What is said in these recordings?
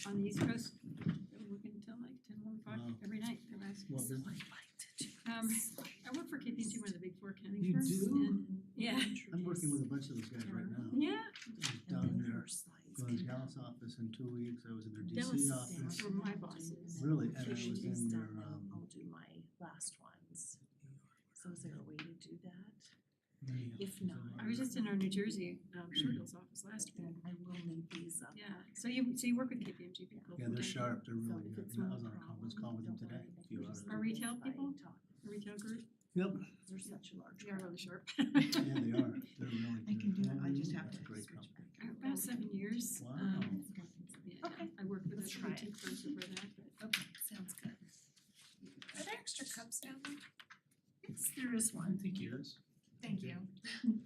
on the East Coast, they were working until like 10, 11 o'clock Wow. every night. They were asking. Well, then, I work for KPMG, one of the big four accounting You firms. do? And, yeah. I'm working with a bunch of those guys right now. Yeah. I was down in their Dallas office in 2 weeks, I was in their DC Dallas office. were my bosses. Really? And I was in She's their, done them, I'll do my last ones. So is there a way to do that? If not, I was just in our New Jersey Shergill's office last week. then I will leave these up. Yeah, so you work with KPMG people. Yeah, they're okay? sharp, they're So really if good. it's I not was a on a conference problem, call with them don't today, worry, a few hours Our ago. retail if I people? talk, A retail group, Yep, They're such a large they are crowd. really sharp. yeah, they are, they're really good. I can do it, I just have That's to a great switch company. back. About 7 years. Wow. Yeah, Okay, I worked with let's a try it. boutique firm before that, but Okay, sounds good. Are there extra cups down there? Yes, there is one. Thank you. Thank you.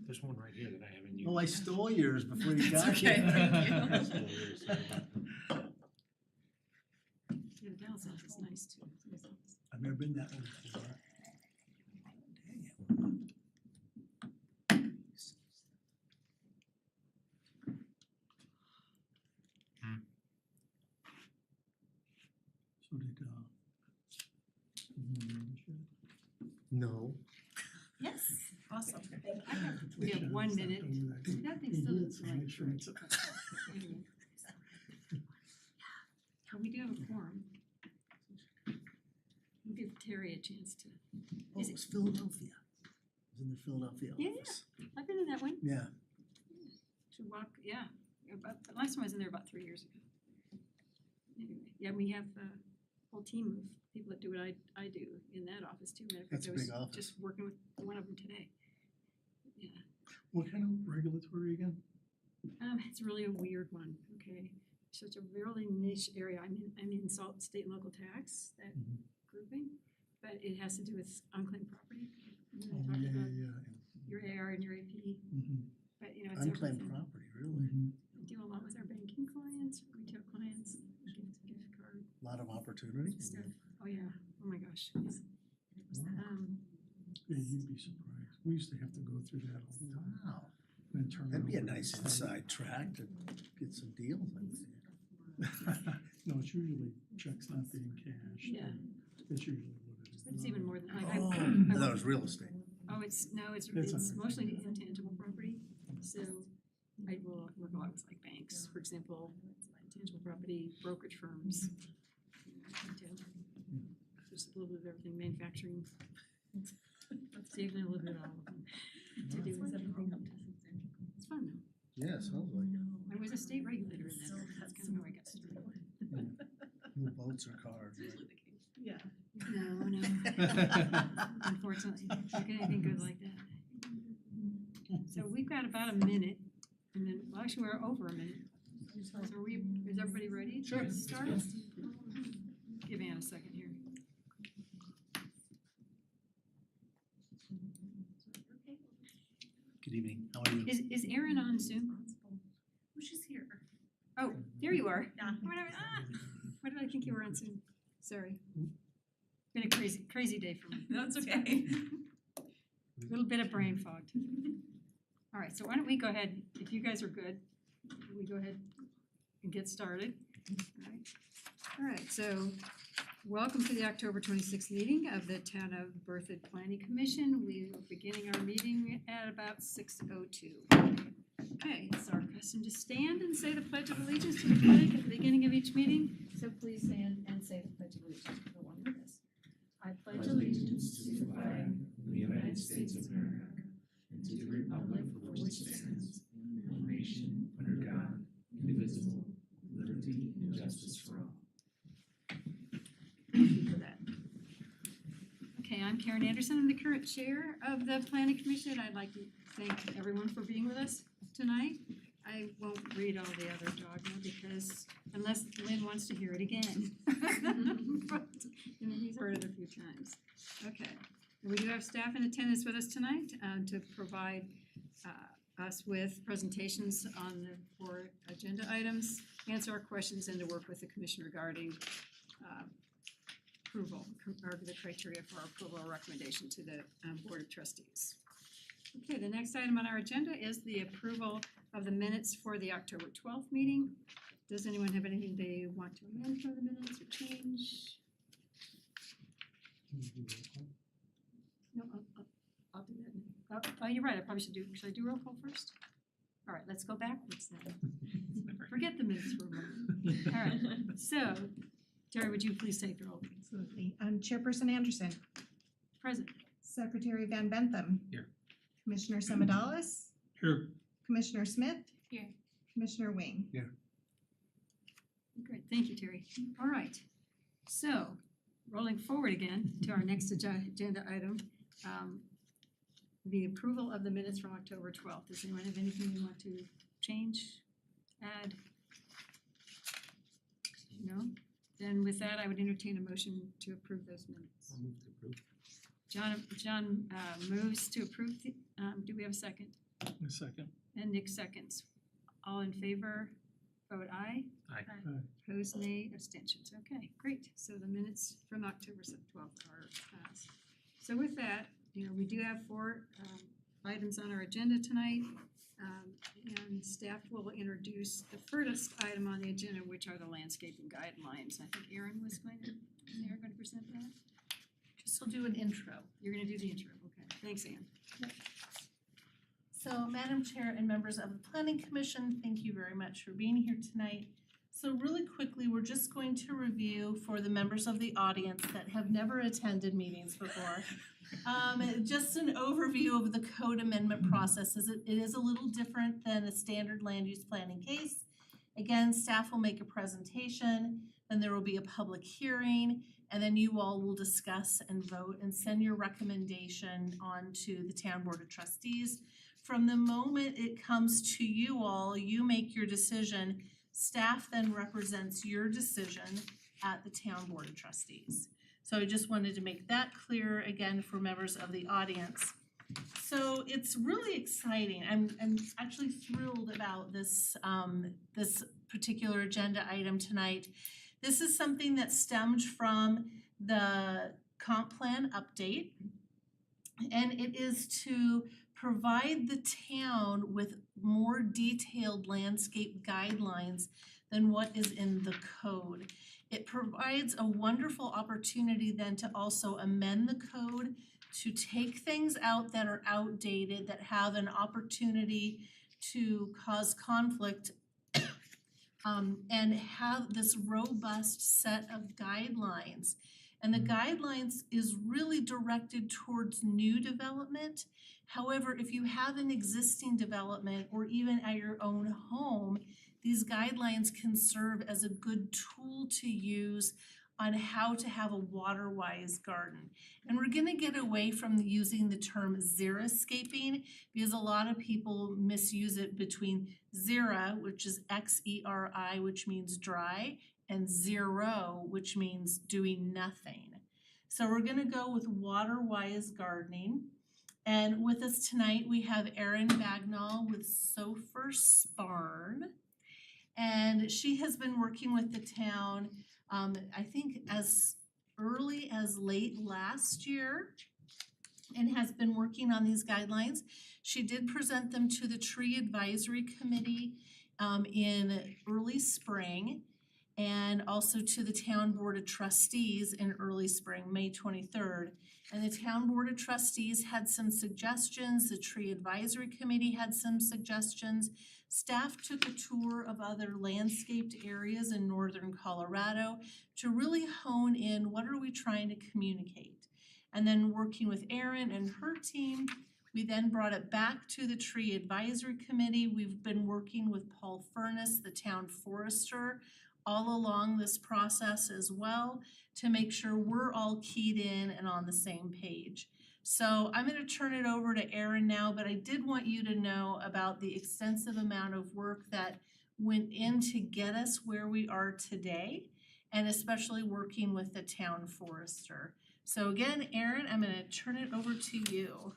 There's one right here that I haven't used. Oh, I stole yours before you got That's here. okay, thank you. I stole yours, sorry about that. yeah, the Dallas office is nice too. It's a nice office. I've never been that one before. So did, no. Yes, awesome, thank you. We have 1 minute. That thing still doesn't like Insurance. Anyway. We do have a forum. We'll give Terry a chance to, Oh, it was Philadelphia. I was in the Philadelphia Yeah, office. I've been in that one. Yeah, To walk, yeah, about, the last time I was in there about 3 years ago. Anyway, yeah, we have a whole team of people that do what I do in that office too. Matter of fact, That's a I was big office. just working with one of them today. Yeah, What kind of regulatory again? it's really a weird one, okay? Such a really niche area. I'm in state and local tax, that Mhm. grouping, but it has to do with unclaimed property. You know, Oh, talking yeah, about yeah, your AR and your AP, Mhm. but you know, it's unclaimed everything. property, really. We do a lot with our banking clients, retail clients, gift card Lot of opportunity. stuff. Oh yeah, oh my gosh. It's, Yeah, you'd be surprised. We used to have to go through that all the time. Wow, And turn it that'd be a over. nice inside track to get some deals. I think. No, it's usually checks not being cashed. Yeah. That's usually what it is. but it's even more than, like, Oh, I that work- was real estate. oh, it's, no, it's It's it's okay. mostly intangible property, so I will work a lot with like banks, for example, intangible property, brokerage firms. Retail. Just a little bit of everything, manufacturing. Save me a little bit of all of them. To do with everything. It's fun though. Yeah, sounds like it. I was a state regulator in that, that's kind of how I got started. No boats or cars, right? Yeah. No, no, unfortunately, not get anything good like that. So we've got about a minute, and then, well, actually, we're over a minute. So is everybody ready to start? Give Ann a second here. Good evening, how are you? Is Erin on Zoom? Oh, she's here. Oh, there you are. Yeah. Why did I think you were on Zoom? Sorry. Been a crazy day for me. That's okay. Little bit of brain fog today. All right, so why don't we go ahead, if you guys are good, we go ahead and get started. All right, so welcome to the October 26th meeting of the Town of Berthoud Planning Commission. We are beginning our meeting at about 6:02. Okay, it's our custom to stand and say the Pledge of Allegiance to the flag at the beginning of each meeting. So please stand and say the Pledge of Allegiance for one with us. I pledge allegiance to the flag of the United States of America, and to the republic for which it stands, one nation, under God, indivisible, with liberty and justice for all. Thank you for that. Okay, I'm Karen Anderson. I'm the current chair of the Planning Commission. I'd like to thank everyone for being with us tonight. I won't read all the other dogma because unless Lynn wants to hear it again. But, you know, he's heard it a few times. Okay, and we do have staff in attendance with us tonight to provide us with presentations on the 4 agenda items, answer our questions, and to work with the commission regarding approval, or the criteria for approval or recommendation to the Board of Trustees. Okay, the next item on our agenda is the approval of the minutes for the October 12th meeting. does anyone have anything they want to amend from the minutes or change? No, I'll do that. Oh, you're right, I probably should I do roll call first? All right, let's go backwards then. Forget the minutes for a moment. All right, so, Terry, would you please take the roll? Absolutely. Chairperson Anderson, Present. Secretary Van Bentham. Here. Commissioner Semadalis, Here. Commissioner Smith. Here. Commissioner Wing. Great, thank you, Terry. All right, so, rolling forward again to our next agenda item, the approval of the minutes from October 12th. Does anyone have anything they want to change, add? No? Then with that, I would entertain a motion to approve those minutes. I'll move to approve. John moves to approve, do we have a second? A second. And Nick seconds. All in favor, vote aye. Aye. Opposed, nay, abstentions. Okay, great. So the minutes from October 12th are passed. So with that, we do have 4 items on our agenda tonight. And staff will introduce the first item on the agenda, which are the landscaping guidelines. I think Erin was going to present that. Just will do an intro. You're gonna do the intro, okay. Thanks, Ann. So, Madam Chair and members of the Planning Commission, thank you very much for being here tonight. So really quickly, we're just going to review for the members of the audience that have never attended meetings before. Just an overview of the code amendment process. It is a little different than a standard land use planning case. Again, staff will make a presentation, then there will be a public hearing, and then you all will discuss and vote and send your recommendation on to the Town Board of Trustees. From the moment it comes to you all, you make your decision. Staff then represents your decision at the Town Board of Trustees. So I just wanted to make that clear again for members of the audience. So it's really exciting. I'm actually thrilled about this this particular agenda item tonight. This is something that stemmed from the comp plan update, and it is to provide the town with more detailed landscape guidelines than what is in the code. It provides a wonderful opportunity then to also amend the code to take things out that are outdated, that have an opportunity to cause conflict, and have this robust set of guidelines. And the guidelines is really directed towards new development. However, if you have an existing development or even at your own home, these guidelines can serve as a good tool to use on how to have a water-wise garden. And we're gonna get away from using the term xeriscaping because a lot of people misuse it between xera, which is X-E-R-I, which means dry, and zero, which means doing nothing. So we're gonna go with water-wise gardening. And with us tonight, we have Erin Bagnall with Sofer Sparn. And she has been working with the town, I think as early as late last year, and has been working on these guidelines. She did present them to the Tree Advisory Committee in early spring, and also to the Town Board of Trustees in early spring, May 23rd. And the Town Board of Trustees had some suggestions, the Tree Advisory Committee had some suggestions. Staff took a tour of other landscaped areas in northern Colorado to really hone in what are we trying to communicate. And then working with Erin and her team, we then brought it back to the Tree Advisory Committee. We've been working with Paul Furness, the town forester, all along this process as well to make sure we're all keyed in and on the same page. So I'm gonna turn it over to Erin now, but I did want you to know about the extensive amount of work that went in to get us where we are today, and especially working with the town forester. So again, Erin, I'm gonna turn it over to you.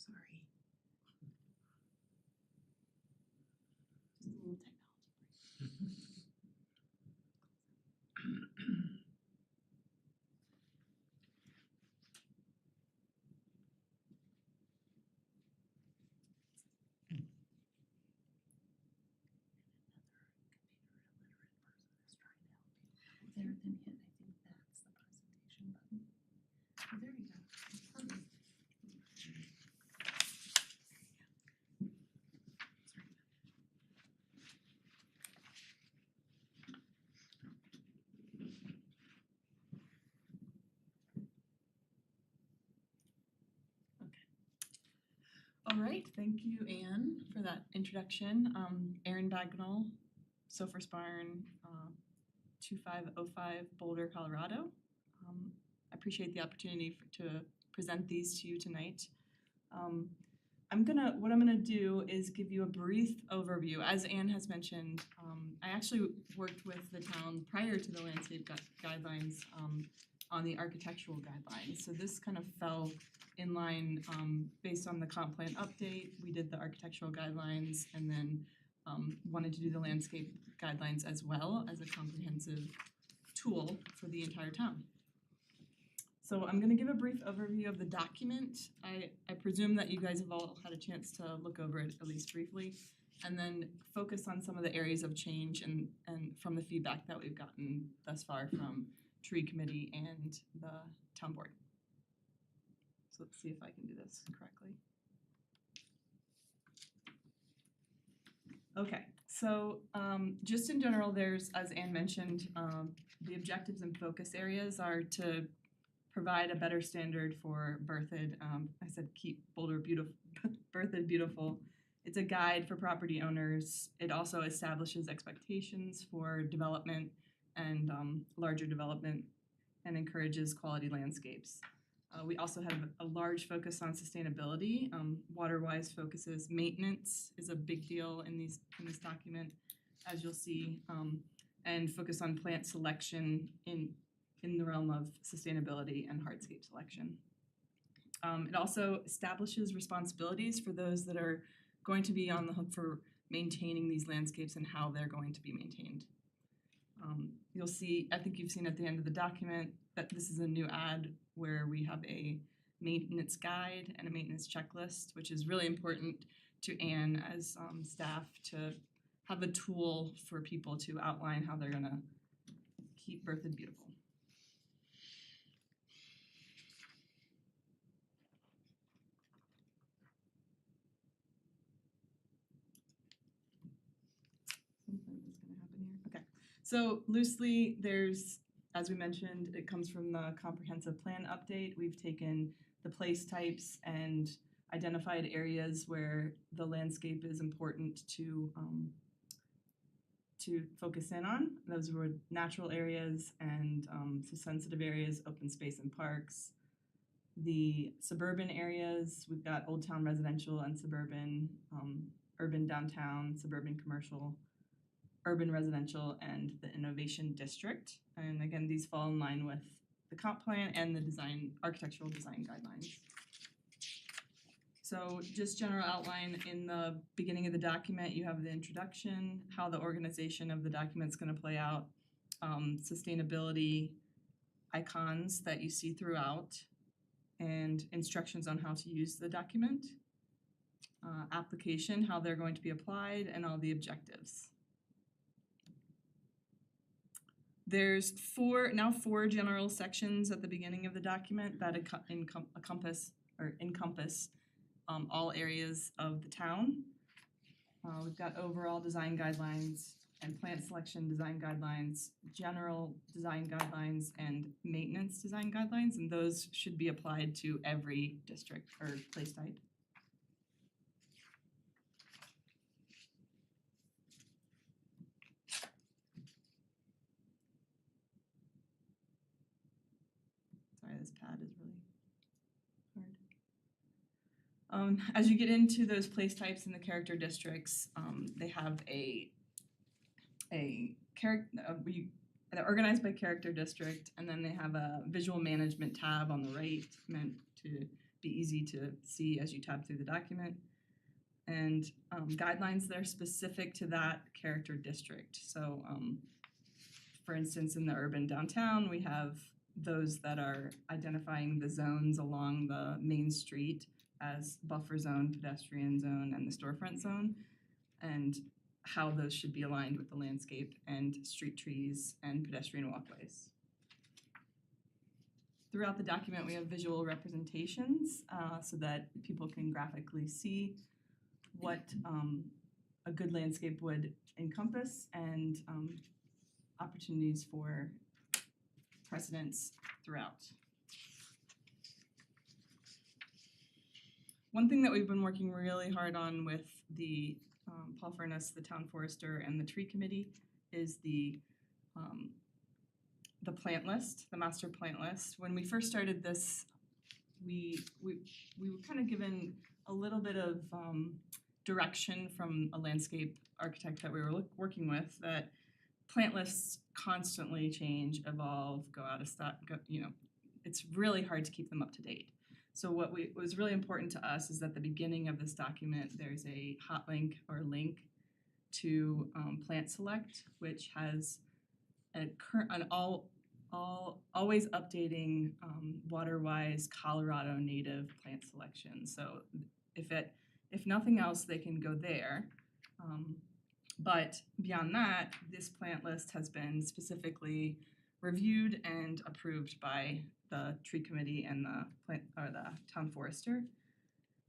sorry. Just a little technology. There, then hit, I think that's the presentation button. Oh, there you go. Perfect. All right, thank you, Anne, for that introduction. Erin Bagnall, Sophers Barn, 2505 Boulder, Colorado. I appreciate the opportunity to present these to you tonight. What I'm gonna do is give you a brief overview. As Anne has mentioned, I actually worked with the town prior to the landscape guidelines on the architectural guidelines. So this kind of fell in line based on the comp plan update. We did the architectural guidelines and then wanted to do the landscape guidelines as well as a comprehensive tool for the entire town. So I'm gonna give a brief overview of the document. I presume that you guys have all had a chance to look over it at least briefly, and then focus on some of the areas of change and from the feedback that we've gotten thus far from tree committee and the town board. So let's see if I can do this correctly. Okay, so just in general, there's, as Anne mentioned, the objectives and focus areas are to provide a better standard for Berthoud. I said keep Boulder beautiful, Berthoud beautiful. It's a guide for property owners. It also establishes expectations for development and larger development and encourages quality landscapes. We also have a large focus on sustainability. Water-wise focuses, maintenance is a big deal in this document, as you'll see, and focus on plant selection in the realm of sustainability and hardscape selection. It also establishes responsibilities for those that are going to be on the hook for maintaining these landscapes and how they're going to be maintained. You'll see, I think you've seen at the end of the document that this is a new ad where we have a maintenance guide and a maintenance checklist, which is really important to Anne as staff to have a tool for people to outline how they're gonna keep Berthoud beautiful. Something is gonna happen here. Okay, so loosely, there's, as we mentioned, it comes from the comprehensive plan update. We've taken the place types and identified areas where the landscape is important to focus in on. Those were natural areas and so sensitive areas, open space and parks. The suburban areas, we've got Old Town residential and suburban, urban downtown, suburban commercial, urban residential, and the innovation district. And again, these fall in line with the comp plan and the architectural design guidelines. So just general outline, in the beginning of the document, you have the introduction, how the organization of the document's gonna play out, sustainability icons that you see throughout, and instructions on how to use the document, application, how they're going to be applied, and all the objectives. There's four general sections at the beginning of the document that encompass all areas of the town. We've got overall design guidelines and plant selection design guidelines, general design guidelines, and maintenance design guidelines, and those should be applied to every district or place type. Sorry, this pad is really hard. As you get into those place types and the character districts, they have they're organized by character district, and then they have a visual management tab on the right meant to be easy to see as you tab through the document. And guidelines that are specific to that character district. So for instance, in the urban downtown, we have those that are identifying the zones along the main street as buffer zone, pedestrian zone, and the storefront zone, and how those should be aligned with the landscape and street trees and pedestrian walkways. Throughout the document, we have visual representations so that people can graphically see what a good landscape would encompass and opportunities for precedents throughout. One thing that we've been working really hard on with the Paul Furness, the town forester, and the tree committee is the plant list, the master plant list. When we first started this, we were kind of given a little bit of direction from a landscape architect that we were working with that plant lists constantly change, evolve, go out of stock, it's really hard to keep them up to date. So what was really important to us is at the beginning of this document, there's a hot link or link to Plant Select, which has an always updating water-wise Colorado native plant selection. So if nothing else, they can go there. But beyond that, this plant list has been specifically reviewed and approved by the tree committee and the town forester.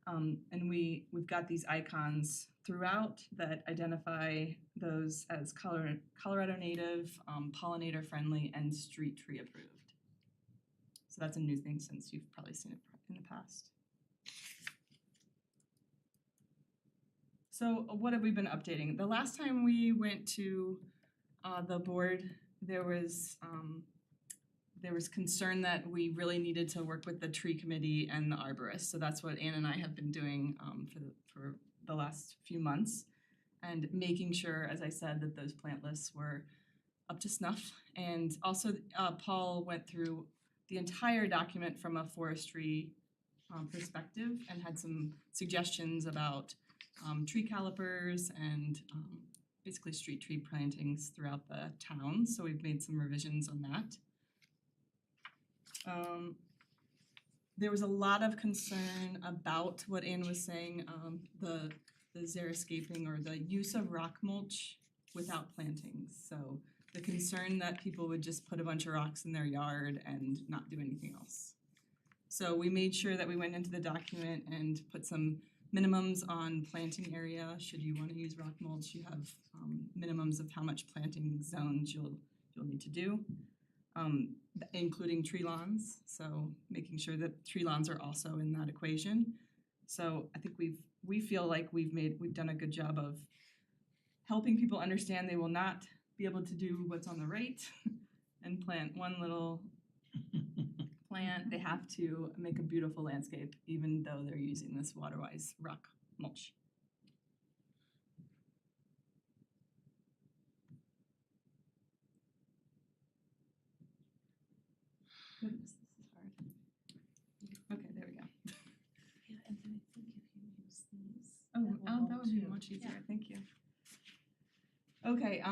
And we've got these icons throughout that identify those as Colorado native, pollinator friendly, and street tree approved. So that's a new thing since you've probably seen it in the past. So what have we been updating? The last time we went to the board, there was concern that we really needed to work with the tree committee and the arborist. So that's what Ann and I have been doing for the last few months, and making sure, as I said, that those plant lists were up to snuff. And also, Paul went through the entire document from a forestry perspective and had some suggestions about tree calipers and basically street tree plantings throughout the town. So we've made some revisions on that. There was a lot of concern about what Ann was saying, the xeriscaping or the use of rock mulch without plantings. So the concern that people would just put a bunch of rocks in their yard and not do anything else. So we made sure that we went into the document and put some minimums on planting area. Should you want to use rock mulch, you have minimums of how much planting zones you'll need to do. Including tree lawns, so making sure that tree lawns are also in that equation. So I think we feel like we've done a good job of helping people understand they will not be able to do what's on the right and plant one little plant. They have to make a beautiful landscape even though they're using this water-wise rock mulch. Goodness, this is hard. Okay, there we go. Yeah, and then I think if you use these. That would be too. much easier, Yeah. thank you. Okay,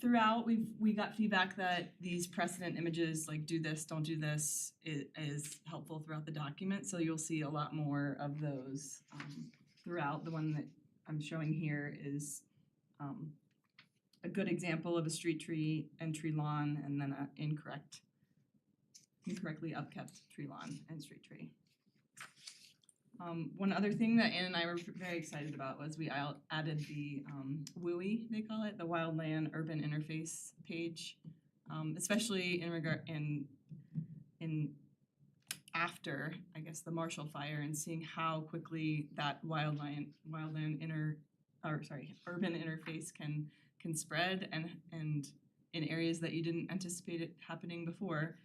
throughout we got feedback that these precedent images, like do this, don't do this, is helpful throughout the document. So you'll see a lot more of those throughout. The one that I'm showing here is a good example of a street tree and tree lawn, and then an incorrectly upkept tree lawn and street tree. One other thing that Ann and I were very excited about was we added the WUI, they call it, the Wildland Urban Interface page, especially in after, I guess, the Marshall Fire, and seeing how quickly that urban interface can spread and in areas that you didn't anticipate it happening before.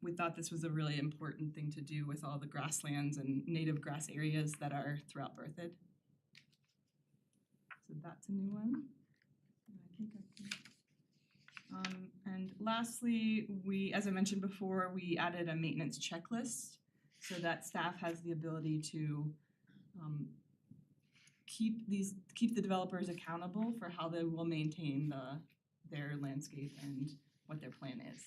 We thought this was a really important thing to do with all the grasslands and native grass areas that are throughout Berthoud. So that's a new one. And lastly, as I mentioned before, we added a maintenance checklist so that staff has the ability to keep the developers accountable for how they will maintain their landscape and what their plan is.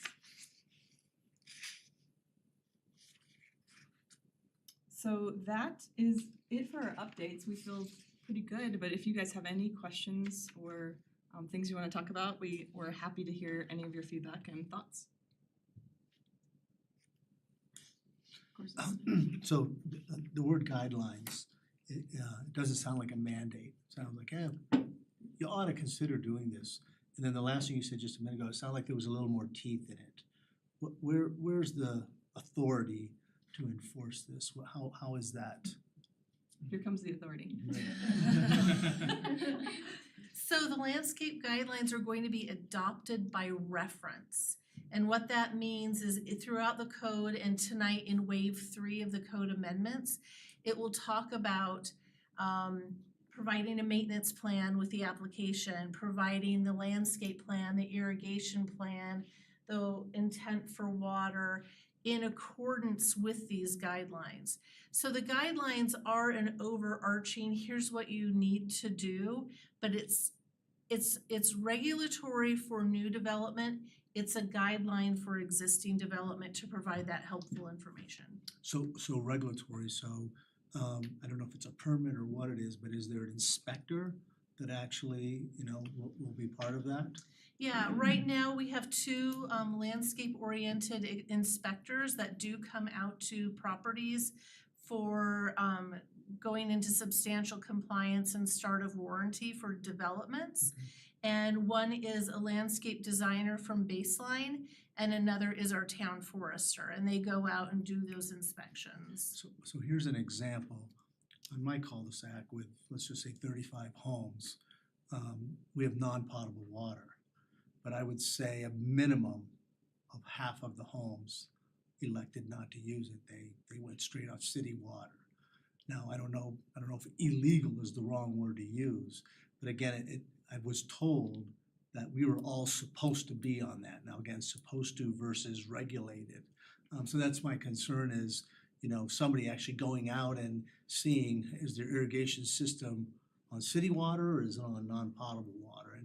So that is it for our updates. We feel pretty good, but if you guys have any questions or things you want to talk about, we're happy to hear any of your feedback and thoughts. Of course, So the word guidelines, it doesn't sound like a mandate. It sounds like, you ought to consider doing this. And then the last thing you said just a minute ago, it sounded like there was a little more teeth in it. Where's the authority to enforce this? How is that? here comes the authority. So the landscape guidelines are going to be adopted by reference. And what that means is throughout the code and tonight in wave 3 of the code amendments, it will talk about providing a maintenance plan with the application, providing the landscape plan, the irrigation plan, the intent for water in accordance with these guidelines. So the guidelines are an overarching, here's what you need to do, but it's regulatory for new development. It's a guideline for existing development to provide that helpful information. So regulatory, I don't know if it's a permit or what it is, but is there an inspector that actually, will be part of that? Yeah, right now we have 2 landscape-oriented inspectors that do come out to properties for going into substantial compliance and start of warranty for developments. And one is a landscape designer from Baseline, and another is our town forester, and they go out and do those inspections. So here's an example. On my cul-de-sac with, let's just say 35 homes, we have non-potable water. But I would say a minimum of half of the homes elected not to use it. They went straight off city water. Now, I don't know if illegal is the wrong word to use, but again, I was told that we were all supposed to be on that. Now, again, supposed to versus regulated. So that's my concern is, somebody actually going out and seeing, is their irrigation system on city water or is it on non-potable water?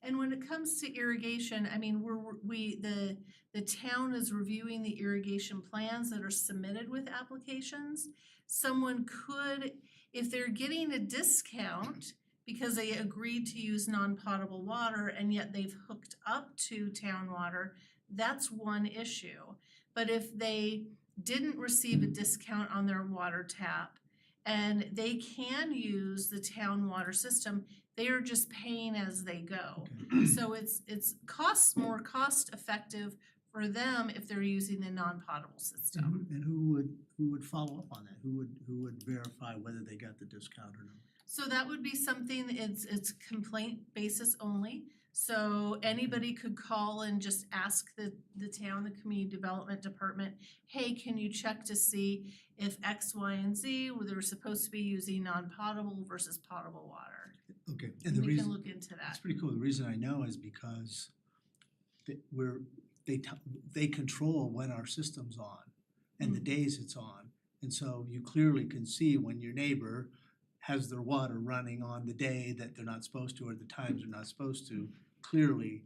And when it comes to irrigation, I mean, the town is reviewing the irrigation plans that are submitted with applications. Someone could, if they're getting a discount because they agreed to use non-potable water and yet they've hooked up to town water, that's one issue. But if they didn't receive a discount on their water tap and they can use the town water system, they are just paying as they go. Okay. So it's more cost effective for them if they're using the non-potable system. And who would follow up on that? Who would verify whether they got the discount or not? So that would be something, it's complaint basis only. So anybody could call and just ask the town, the community development department, hey, can you check to see if X, Y, and Z, where they're supposed to be using non-potable versus potable water. Okay, and the We reason. can look into that. That's pretty cool. The reason I know is because they control when our system's on and the days it's on. And so you clearly can see when your neighbor has their water running on the day that they're not supposed to or the times they're not supposed to. Clearly,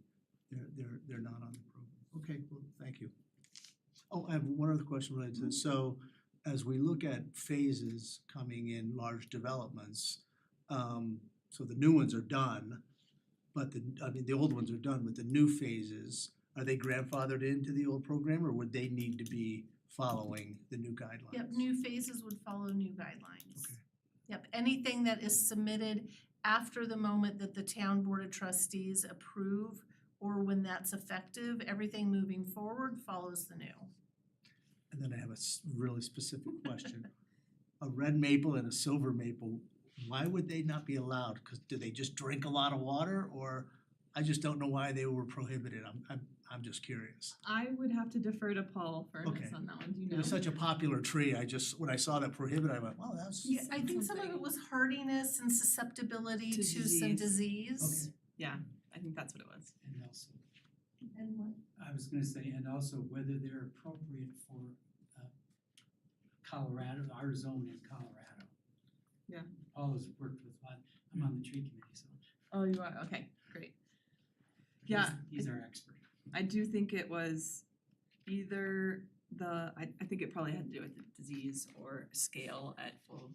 they're not on the program. Okay, well, thank you. Oh, I have one other question related to this. So as we look at phases coming in large developments, so the new ones are done, but the old ones are done, but the new phases, are they grandfathered into the old program or would they need to be following the new guidelines? Yep, new phases would follow new guidelines. Okay. Yep, anything that is submitted after the moment that the town board of trustees approve or when that's effective, everything moving forward follows the new. And then I have a really specific question. A red maple and a silver maple, why would they not be allowed? Because do they just drink a lot of water or I just don't know why they were prohibited. I'm just curious. I would have to defer to Paul Furness Okay. on that one. Do you It know? was such a popular tree. When I saw that prohibited, I went, wow, that's. Yeah, I think some of it was hardiness and susceptibility To to some disease. disease. Yeah, I think that's what it was. And also, And what? I was gonna say, and also whether they're appropriate for Colorado, our zone in Colorado. Yeah. Paula's worked with, I'm on the tree committee, so. Oh, you are, okay, great. Yeah, He's our expert. I do think it was either I think it probably had to do with the disease or scale at full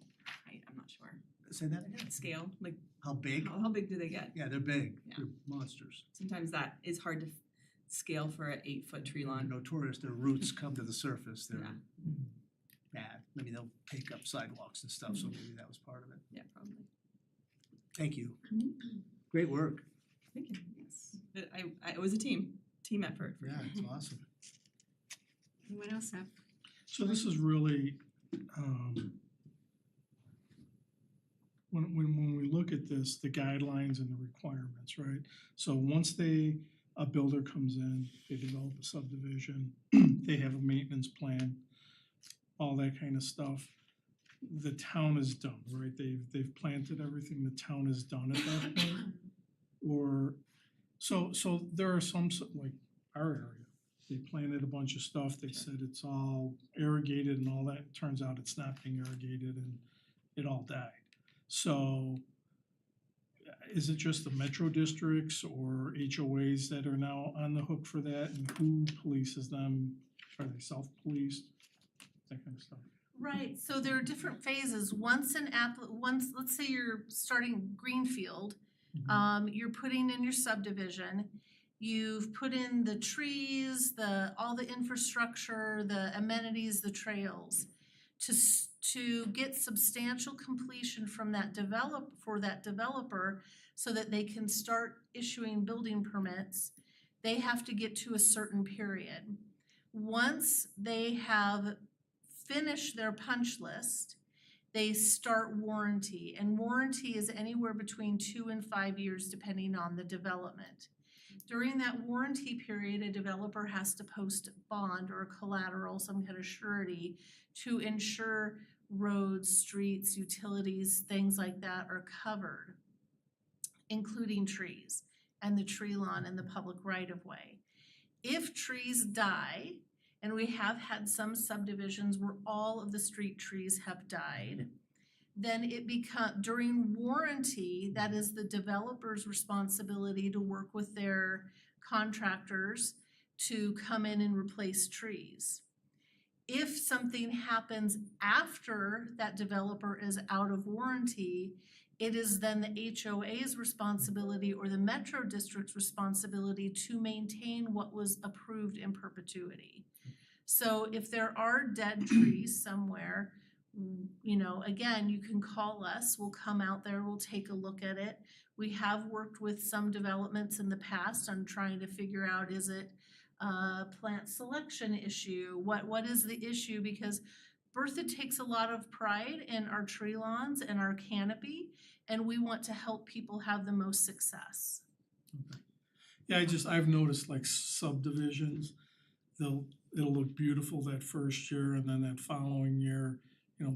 height, I'm not sure. Say that again? Scale, like How big? how big do they get? Yeah, they're big. Yeah. They're monsters. Sometimes that is hard to scale for an 8-foot tree They're lawn. notorious. Their roots come to the surface. They're Yeah. bad. I mean, th'ey'll take up sidewalks and stuff, so maybe that was part of it. Yeah, probably. Thank you. Great work. Thank you, yes. It was a team effort. for Yeah, sure. it's awesome. Anyone else have? So this is really, when we look at this, the guidelines and the requirements, right? So once a builder comes in, they develop a subdivision, they have a maintenance plan, all that kind of stuff. The town is done, right? They've planted everything, the town is done at that point. Or, so there are some, like our area, they planted a bunch of stuff, they said it's all irrigated and all that, it turns out it's not being irrigated and it all died. So is it just the metro districts or HOAs that are now on the hook for that, and who polices them? Are they self-policed? That kind of stuff. Right, so there are different phases. Once, let's say you're starting greenfield, you're putting in your subdivision, you've put in the trees, all the infrastructure, the amenities, the trails. To get substantial completion from that developer so that they can start issuing building permits, they have to get to a certain period. Once they have finished their punch list, they start warranty, and warranty is anywhere between 2 and 5 years depending on the development. During that warranty period, a developer has to post a bond or a collateral, some kind of surety, to ensure roads, streets, utilities, things like that are covered, including trees and the tree lawn and the public right-of-way. If trees die, and we have had some subdivisions where all of the street trees have died, then during warranty, that is the developer's responsibility to work with their contractors to come in and replace trees. If something happens after that developer is out of warranty, it is then the HOA's responsibility or the Metro District's responsibility to maintain what was approved in perpetuity. So if there are dead trees somewhere, again, you can call us, we'll come out there, we'll take a look at it. We have worked with some developments in the past on trying to figure out, is it a plant selection issue? What is the issue? Because Berthoud takes a lot of pride in our tree lawns and our canopy, and we want to help people have the most success. Yeah, I've noticed like subdivisions, it'll look beautiful that first year, and then that following year,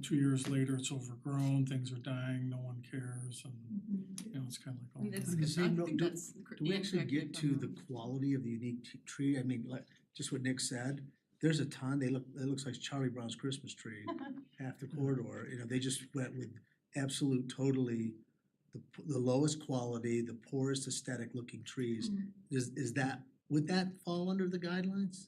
2 years later, it's overgrown, things are dying, no one cares, and it's kind of like, And oh. it's- Does I he know- think do- that's Do we Ian, actually correct me get if to I'm the wrong. quality of the unique tree? I mean, like, just what Nick said, there's a ton, it looks like Charlie Brown's Christmas tree, half the corridor, they just went with absolute, totally the lowest quality, the poorest aesthetic looking trees. Would that fall under the guidelines?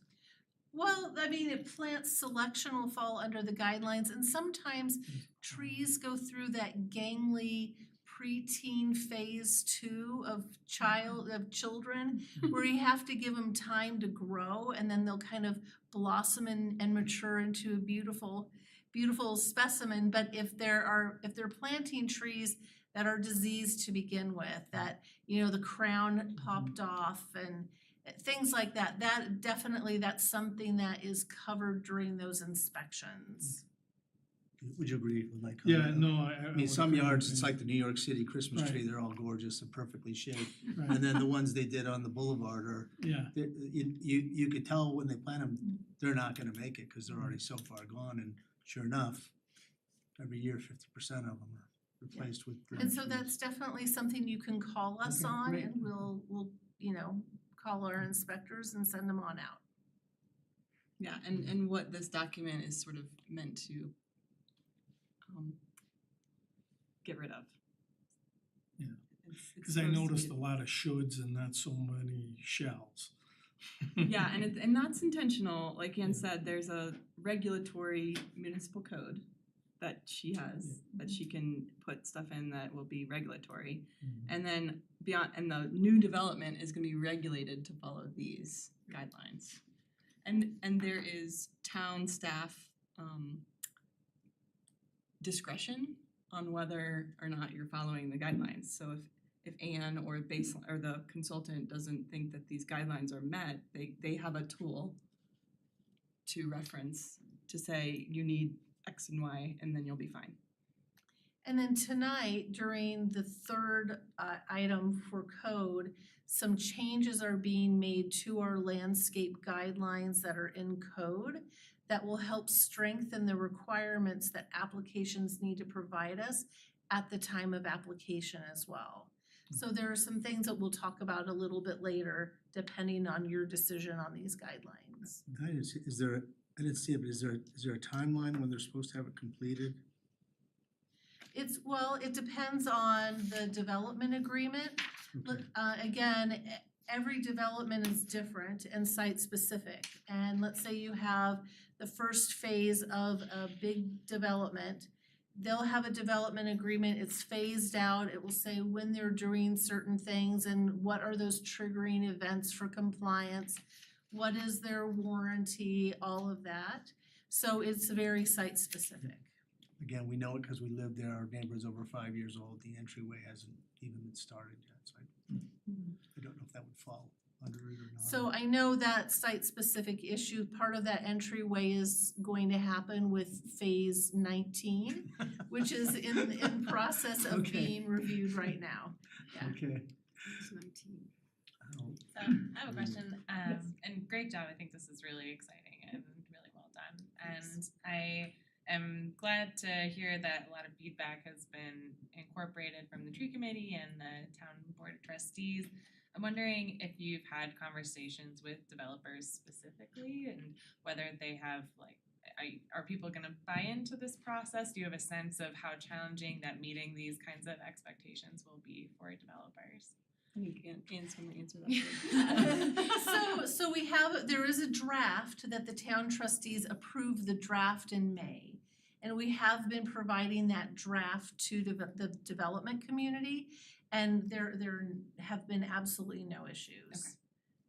Well, I mean, plant selection will fall under the guidelines, and sometimes trees go through that gangly preteen phase 2 of children, where you have to give them time to grow, and then they'll kind of blossom and mature into a beautiful specimen. But if they're planting trees that are diseased to begin with, that the crown popped off and things like that, that's something that is covered during those inspections. Would you agree with my comment? Yeah, no, I mean, would some agree with yards, you. it's like the New York City Christmas Right. tree, they're all gorgeous and perfectly shaped. Right. And then the ones they did on the boulevard are, Yeah, you could tell when they plant them, they're not gonna make it, cause they're already so far gone, and sure enough, every year 50% of them are replaced with green And so trees. that's definitely something you can call us Okay, on, great. and we'll call our inspectors and send them on out. Yeah, and what this document is sort of meant to get rid of. Yeah. It's Cause I supposed to noticed be- a lot of shoulds and not so many shalls. Yeah, and that's intentional. Like Ann said, there's a regulatory municipal code that she has, that she can put stuff in that will be regulatory. Mhm. And then beyond, and the new development is gonna be regulated to follow these guidelines. And there is town staff discretion on whether or not you're following the guidelines. So if Anne or or the consultant doesn't think that these guidelines are met, they have a tool to reference to say you need X and Y and then you'll be fine. And then tonight, during the third item for code, some changes are being made to our landscape guidelines that are in code that will help strengthen the requirements that applications need to provide us at the time of application as well. So there are some things that we'll talk about a little bit later, depending on your decision on these guidelines. I didn't see, I didn't see it, but is there a timeline when they're supposed to have it completed? It depends on the development agreement. Look, Okay. again, every development is different and site specific. And let's say you have the first phase of a big development. They'll have a development agreement, it's phased out, it will say when they're doing certain things and what are those triggering events for compliance, what is their warranty, all of that. So it's very site specific. Again, we know it because we lived there, our neighbor's over 5 years old, the entryway hasn't even been started yet, so I don't know if that would fall under it or not. So I know that site-specific issue, part of that entryway is going to happen with phase 19, which is in process of Okay. being reviewed right now. Yeah. Okay. It's 19. Oh, So I have a question, and great job, I think this is really exciting and really well done. And I am glad to hear that a lot of feedback has been incorporated from the tree committee and the town board of trustees. I'm wondering if you've had conversations with developers specifically and whether they have are people gonna buy into this process? Do you have a sense of how challenging that meeting these kinds of expectations will be for developers? I think Anne's gonna answer that. So there is a draft that the town trustees approved the draft in May. And we have been providing that draft to the development community, and there have been absolutely no issues.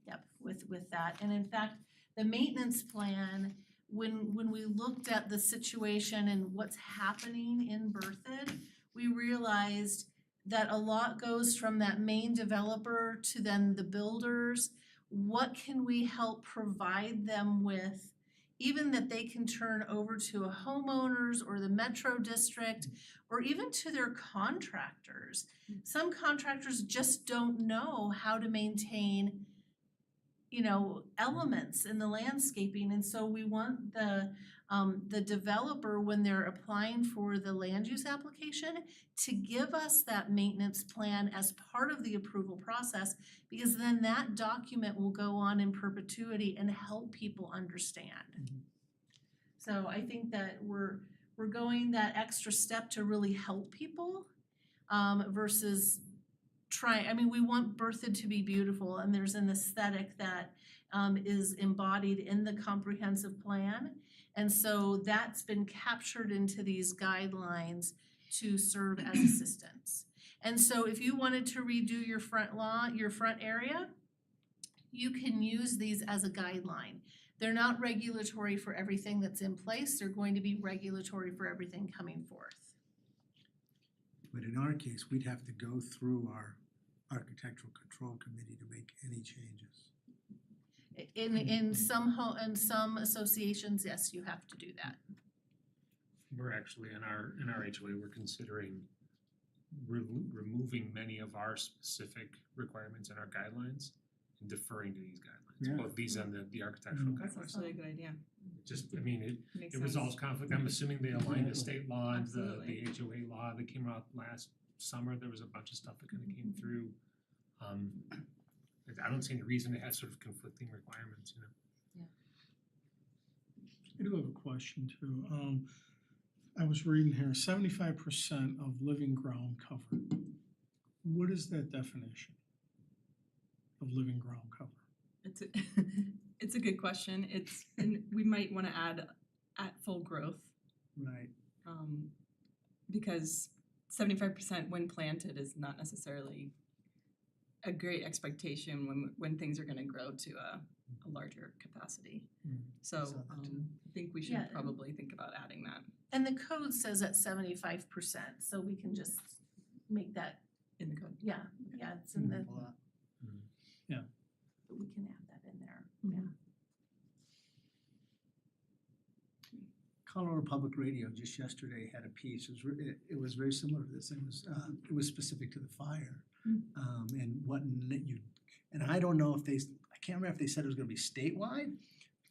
Yep, with that. And in fact, the maintenance plan, when we looked at the situation and what's happening in Berthoud, we realized that a lot goes from that main developer to then the builders. What can we help provide them with, even that they can turn over to a homeowners or the metro district or even to their contractors? Some contractors just don't know how to maintain, elements in the landscaping, and so we want the developer, when they're applying for the land use application, to give us that maintenance plan as part of the approval process, because then that document will go on in perpetuity and help people understand. So I think that we're going that extra step to really help people, versus we want Berthoud to be beautiful, and there's an aesthetic that is embodied in the comprehensive plan. And so that's been captured into these guidelines to serve as assistance. And so if you wanted to redo your front lawn, your front area, you can use these as a guideline. They're not regulatory for everything that's in place, they're going to be regulatory for everything coming forth. But in our case, we'd have to go through our architectural control committee to make any changes. In some associations, yes, you have to do that. We're actually in our HOA, we're considering removing many of our specific requirements in our guidelines and deferring to these Yeah. guidelines, both these and the architectural That's guidelines. actually a good idea. Just, Makes it sense. resolves conflict. I'm assuming they align the state law and the Absolutely. HOA law that came out last summer. There was a bunch of stuff that kind of came through. I don't see any reason to have sort of conflicting requirements, question too. I was reading here, 75% of living ground covered. What is that definition of living ground cover? It's a, it's a good question. It's, and we might wanna add at full growth, Right. because 75% when planted is not necessarily a great expectation when things are gonna grow to a larger capacity. So, saw that too. I think we should Yeah. probably think about adding that And the code says at 75%, so we can just make that, in the code. yeah, it's in the, Well, but we can add that in there, Mhm. yeah. Colorado Public Radio just yesterday had a piece, it was very similar to this, it was specific to the fire. And what and I don't know if I can't remember if they said it was gonna be statewide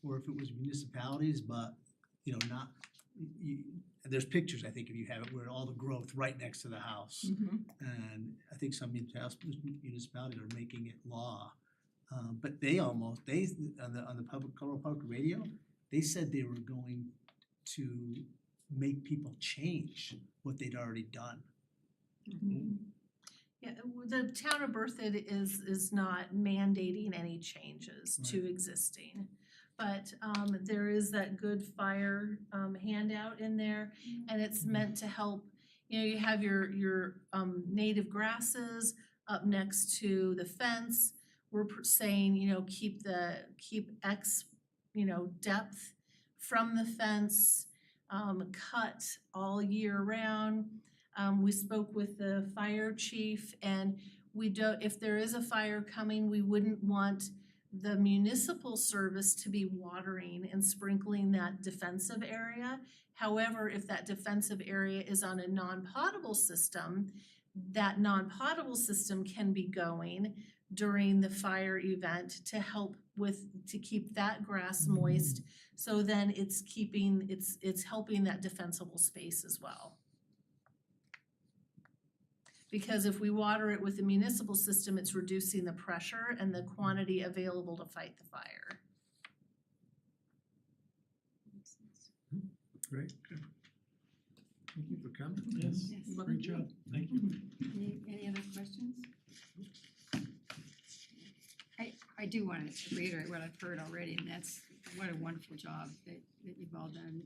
or if it was municipalities, but, you know, not, there's pictures, I think, if you have it, where all the growth right next to the house. And I think some municipalities are making it law. But on the Colorado Public Radio, they said they were going to make people change what they'd already done. Yeah, the town of Berthoud is not mandating any changes to existing. But there is that good fire handout in there, and it's meant to help, you know, you have your native grasses up next to the fence. We're saying, you know, keep X, you know, depth from the fence, cut all year round. We spoke with the fire chief, and if there is a fire coming, we wouldn't want the municipal service to be watering and sprinkling that defensive area. However, if that defensive area is on a non-potable system, that non-potable system can be going during the fire event to help to keep that grass moist. So then it's helping that defensible space as well. Because if we water it with the municipal system, it's reducing the pressure and the quantity available to fight the fire. Great. Thank you for coming. Yes, Yes. great job, thank you. Any other questions? I do want to reiterate what I've heard already, and that's what a wonderful job that you've all done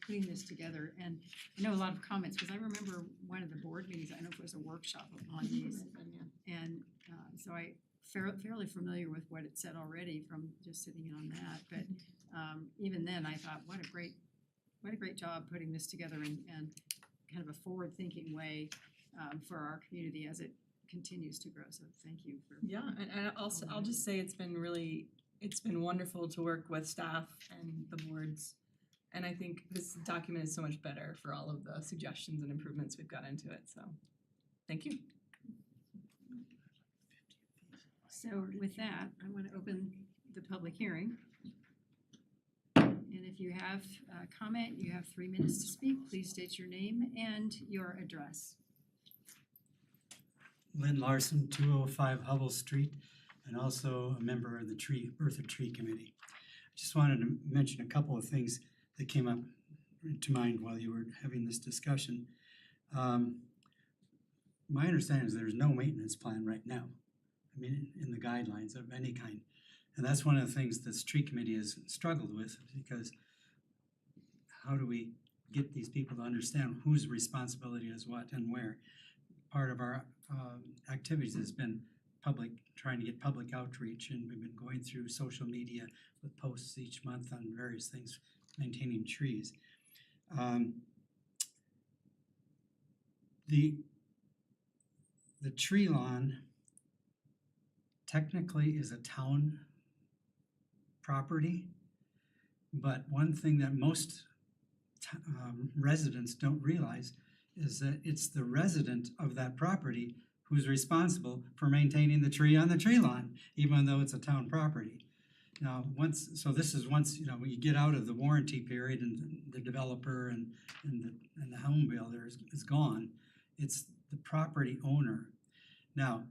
putting this together. And I know a lot of comments, because I remember one of the board meetings, I don't know if it was a workshop on these. And so I fairly familiar with what it said already from just sitting in on that. But even then, I thought, what a great job putting this together in kind of a forward-thinking way for our community as it continues to grow. So thank you for. Yeah, and also, I'll just say it's been wonderful to work with staff and the boards. And I think this document is so much better for all of the suggestions and improvements we've got into it, so thank you. So with that, I want to open the public hearing. And if you have a comment, you have 3 minutes to speak. Please state your name and your address. Lynn Larson, 205 Hubble Street, and also a member of the Berthoud Tree Committee. I just wanted to mention a couple of things that came up to mind while you were having this discussion. My understanding is there's no maintenance plan right now. I mean, in the guidelines of any kind. And that's one of the things this tree committee has struggled with, because how do we get these people to understand whose responsibility is what and where? Part of our activities has been trying to get public outreach, and we've been going through social media with posts each month on various things, maintaining trees. The tree lawn technically is a town property, but one thing that most residents don't realize is that it's the resident of that property who's responsible for maintaining the tree on the tree lawn, even though it's a town property. Now, this is once, you know, when you get out of the warranty period and the developer and the home builder is gone, it's the property owner. Now,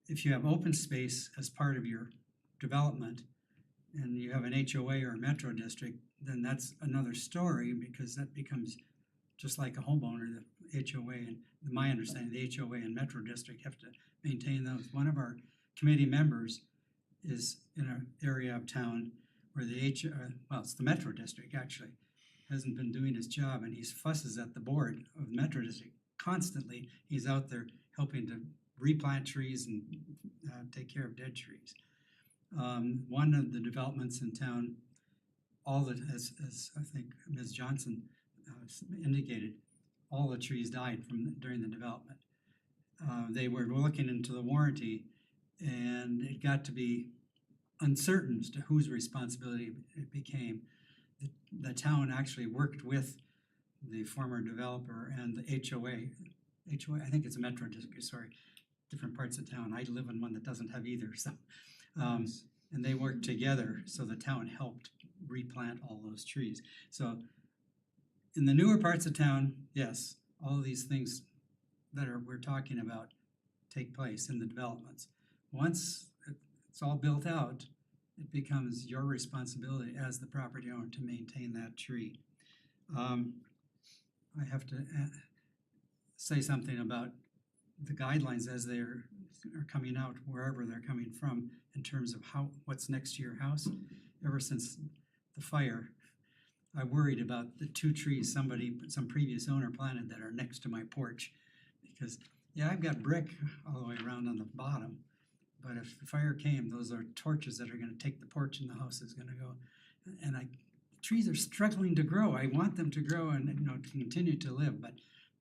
if you have open space as part of your development, and you have an HOA or a metro district, then that's another story because that becomes just like a homeowner, the HOA and my understanding, the HOA and metro district have to maintain those. One of our committee members is in an area of town where well, it's the metro district actually, hasn't been doing his job and he fusses at the board of the metro district constantly. He's out there helping to replant trees and take care of dead trees. One of the developments in town, as I think Ms. Johnson indicated, all the trees died during the development. They were looking into the warranty and it got to be uncertain as to whose responsibility it became. The town actually worked with the former developer and the HOA, I think it's a metro district, sorry, different parts of town. I live in one that doesn't have either, so. And they worked together, so the town helped replant all those trees. So in the newer parts of town, yes, all of these things that we're talking about take place in the developments. Once it's all built out, it becomes your responsibility as the property owner to maintain that tree. I have to say something about the guidelines as they are coming out, wherever they're coming from, in terms of what's next to your house. Ever since the fire, I worried about the 2 trees some previous owner planted that are next to my porch. Because, yeah, I've got brick all the way around on the bottom, but if the fire came, those are torches that are gonna take the porch and the house is gonna go. And trees are struggling to grow. I want them to grow and, to continue to live, but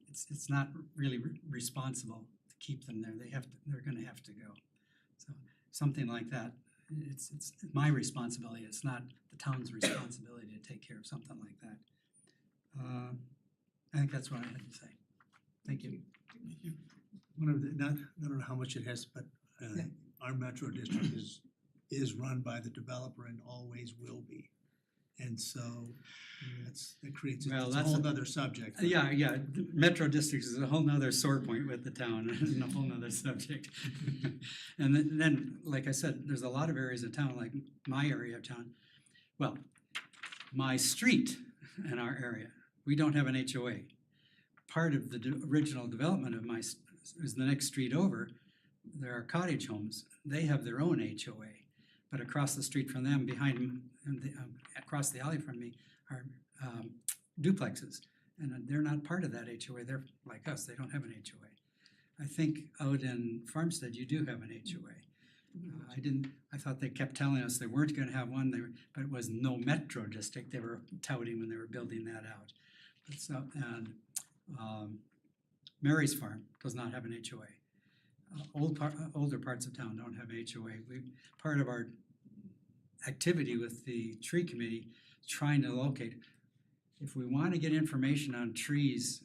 it's not really responsible to keep them there. They're gonna have to go. So something like that, it's my responsibility. It's not the town's responsibility to take care of something like that. I think that's what I had to say. Thank you. One of the, I don't know how much it has, but our metro district is run by the developer and always will be. And so that creates Well, it's a that's whole other subject. Yeah, the metro districts is a whole nother sore point with the town and a whole nother subject. And then, like I said, there's a lot of areas of town, like my area of town. Well, my street in our area, we don't have an HOA. Part of the original development of is the next street over. There are cottage homes. They have their own HOA. But across the street from them, behind across the alley from me, are duplexes. And they're not part of that HOA. They're like us, they don't have an HOA. I think out in Farmstead, you do have an HOA. I thought they kept telling us they weren't gonna have one, but it was no metro district they were touting when they were building that out. Mary's Farm does not have an HOA. Older parts of town don't have HOA. Part of our activity with the tree committee is trying to locate, if we want to get information on trees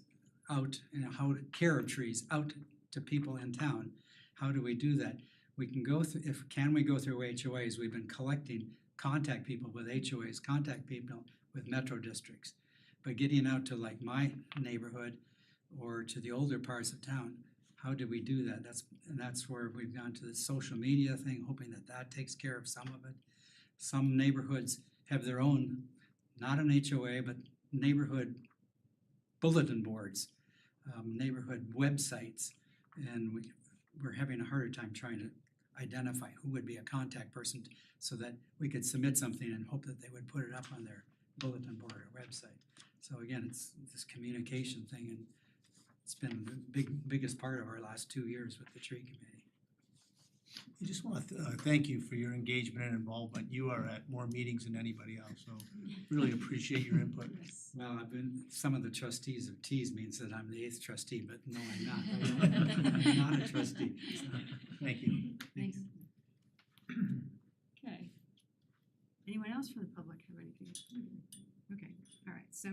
out and how to care of trees out to people in town, how do we do that? We can go through, can we go through HOAs? We've been collecting, contact people with HOAs, contact people with metro districts. But getting out to like my neighborhood or to the older parts of town, how do we do that? That's where we've gone to the social media thing, hoping that takes care of some of it. Some neighborhoods have their own, not an HOA, but neighborhood bulletin boards, neighborhood websites, and we're having a harder time trying to identify who would be a contact person so that we could submit something and hope that they would put it up on their bulletin board or website. So again, it's this communication thing, and it's been the biggest part of our last 2 years with the tree committee. I just want to thank you for your engagement and involvement. You are at more meetings than anybody else, so really appreciate your input. Well, some of the trustees have teased me and said I'm the 8th trustee, but no, I'm not. I'm not a trustee. So, thank you. Thanks. Okay. Anyone else from the public have anything? Okay, all right, so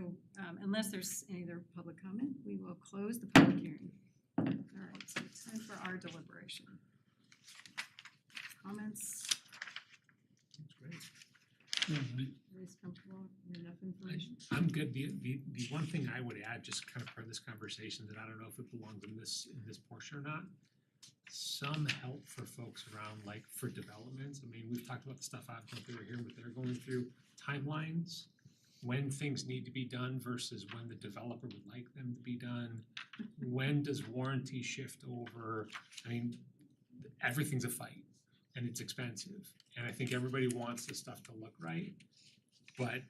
unless there's any other public comment, we will close the public hearing. All right, so it's time for our deliberation. Comments? That's great. Yeah, Everybody's comfortable, enough information? I'm good. The one thing I would add, just kind of part of this conversation that I don't know if it belongs in this portion or not. some help for folks around, like, for developments. I mean, we've talked about the stuff I've gone through here, but they're going through timelines, when things need to be done versus when the developer would like them to be done. When does warranty shift over? I mean, everything's a fight and it's expensive. And I think everybody wants this stuff to look right. But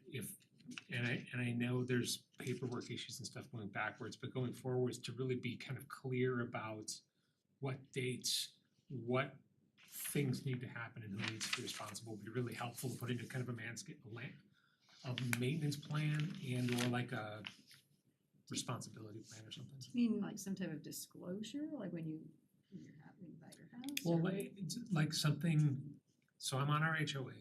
I know there's paperwork issues and stuff going backwards, but going forwards to really be kind of clear about what dates, what things need to happen and who needs to be responsible would be really helpful to put into kind of a maintenance plan and or like a responsibility plan or something. Do you mean like some type of disclosure, like when you're by your house? Well, or- it's like something, so I'm on our HOA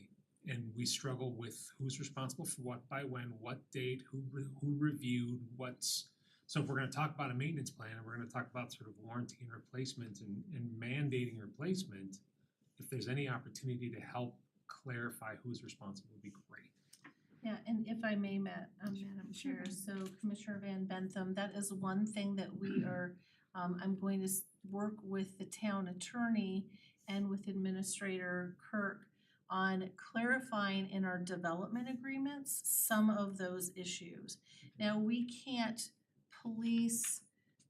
and we struggle with who's responsible for what by when, what date, who reviewed, so if we're gonna talk about a maintenance plan and we're gonna talk about sort of warranty and replacement and mandating replacement, if there's any opportunity to help clarify who's responsible would be great. Yeah, and if I may, Madam Chair, so Commissioner Van Bentham, that is one thing that we are, I'm going to work with the town attorney and with Administrator Kirk on clarifying in our development agreements some of those issues. Now, we can't police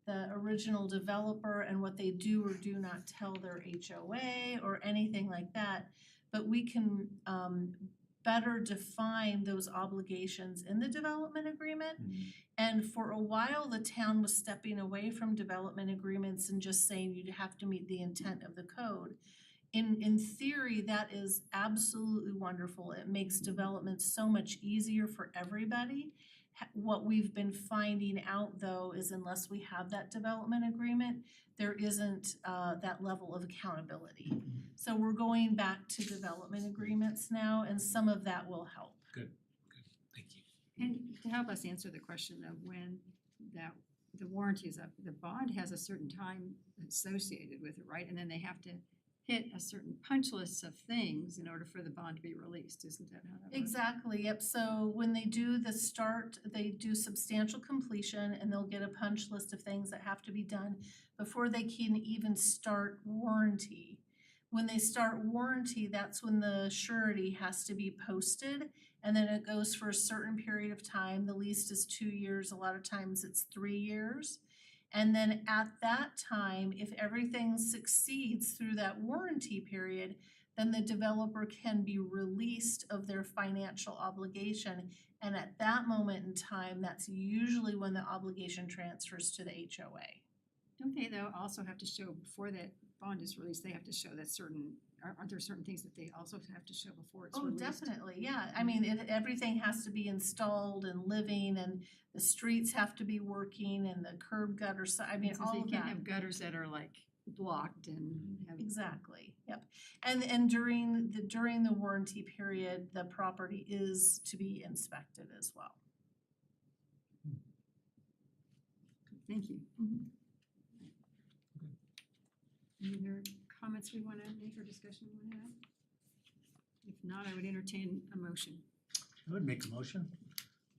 the original developer and what they do or do not tell their HOA or anything like that, but we can better define those obligations in the development agreement. And for a while, the town was stepping away from development agreements and just saying you have to meet the intent of the code. In theory, that is absolutely wonderful. It makes development so much easier for everybody. What we've been finding out though is unless we have that development agreement, there isn't that level of accountability. So we're going back to development agreements now and some of that will help. Thank you. And to help us answer the question of when the warranty is up, the bond has a certain time associated with it, right? And then they have to hit a certain punch list of things in order for the bond to be released, isn't that how that works? Exactly, yep, so when they do the start, they do substantial completion and they'll get a punch list of things that have to be done before they can even start warranty. When they start warranty, that's when the surety has to be posted and then it goes for a certain period of time. The lease is 2 years, a lot of times it's 3 years. And then at that time, if everything succeeds through that warranty period, then the developer can be released of their financial obligation. And at that moment in time, that's usually when the obligation transfers to the HOA. Don't they though also have to show before that bond is released, they have to show that aren't there certain things that they also have to show before it's released? Oh, definitely, yeah. I mean, everything has to be installed and living and the streets have to be working and the curb gutters, I mean, So all you of can't that. have gutters that are like blocked and have. Exactly, yep. And during the warranty period, the property is to be inspected as well. Thank you. Any other comments we wanna make or discussion we wanna have? If not, I would entertain a motion. I would make a motion.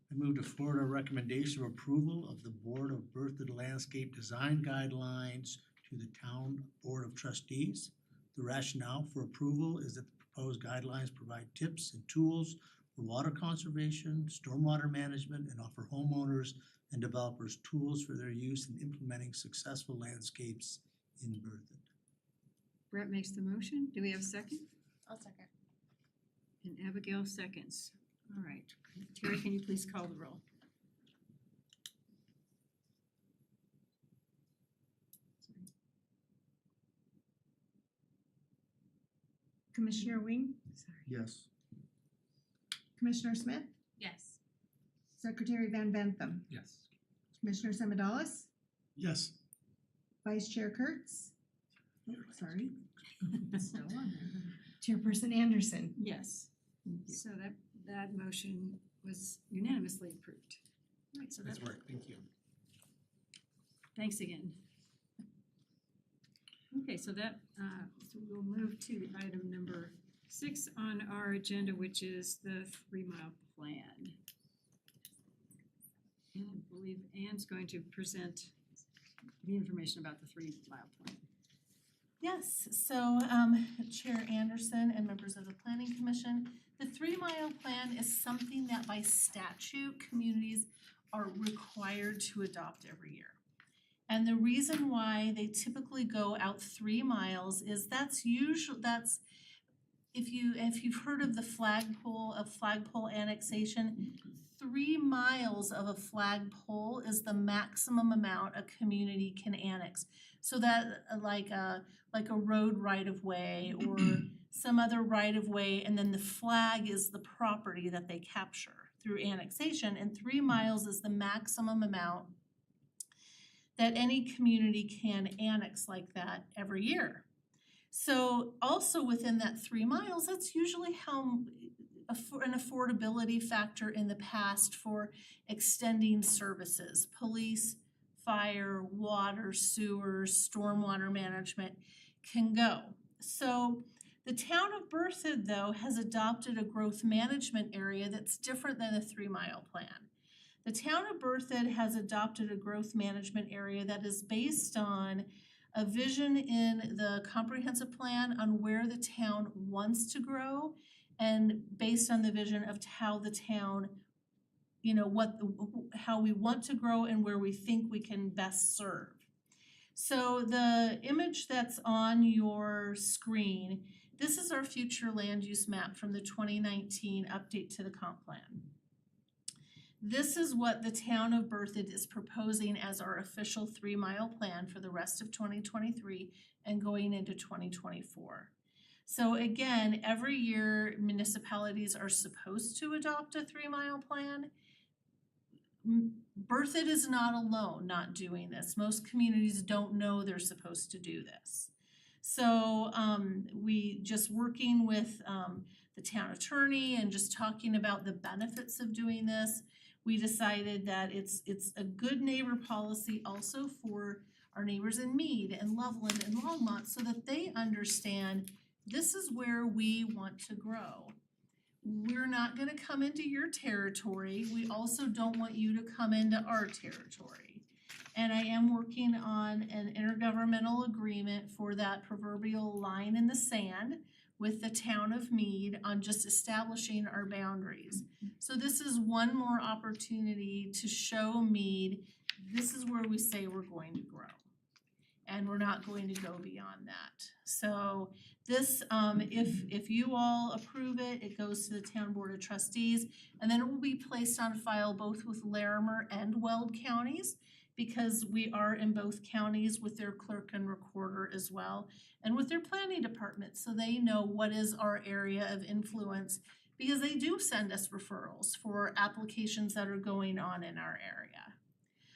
I move to forward a recommendation of approval of the Board of Berthoud Landscape Design Guidelines to the Town Board of Trustees. The rationale for approval is that the proposed guidelines provide tips and tools for water conservation, stormwater management, and offer homeowners and developers tools for their use in implementing successful landscapes in Berthoud. Brett makes the motion. Do we have a second? I'll second. And Abigail seconds. All right. Terry, can you please call the roll? Commissioner Wing, Yes. Commissioner Smith, Yes. Secretary Van Bentham, Yes. Commissioner Semadalis, Yes. Vice Chair Kurtz. Oh, sorry. Chairperson Anderson. Yes. So that motion was unanimously approved. All right, so Nice that's, work, thank you. thanks again. Okay, so so we'll move to item number 6 on our agenda, which is the 3-mile plan. And I believe Ann's going to present the information about the 3-mile plan. Yes, so Chair Anderson and members of the Planning Commission, the 3 Mile Plan is something that by statute, communities are required to adopt every year. And the reason why they typically go out 3 miles is that's if you've heard of the flagpole annexation, 3 miles of a flagpole is the maximum amount a community can annex. So that like a road right of way or some other right of way, and then the flag is the property that they capture through annexation, and 3 miles is the maximum amount that any community can annex like that every year. So also within that 3 miles, that's usually how an affordability factor in the past for extending services, police, fire, water, sewers, stormwater management can go. So the town of Berthoud, though, has adopted a growth management area that's different than a 3 Mile Plan. The town of Berthoud has adopted a growth management area that is based on a vision in the comprehensive plan on where the town wants to grow and based on the vision of how the town, how we want to grow and where we think we can best serve. So the image that's on your screen, this is our future land use map from the 2019 update to the comp plan. This is what the town of Berthoud is proposing as our official 3 Mile Plan for the rest of 2023 and going into 2024. So again, every year municipalities are supposed to adopt a 3 Mile Plan. Berthoud is not alone not doing this. Most communities don't know they're supposed to do this. So we just working with the town attorney and just talking about the benefits of doing this, we decided that it's a good neighbor policy also for our neighbors in Mead and Loveland and Longmont so that they understand this is where we want to grow. We're not gonna come into your territory. We also don't want you to come into our territory. And I am working on an intergovernmental agreement for that proverbial line in the sand with the town of Mead on just establishing our boundaries. So this is one more opportunity to show Mead, this is where we say we're going to grow. And we're not going to go beyond that. So this, if you all approve it, it goes to the town board of trustees, and then it will be placed on file both with Larimer and Weld counties, because we are in both counties with their clerk and recorder as well, and with their planning department, so they know what is our area of influence, because they do send us referrals for applications that are going on in our area.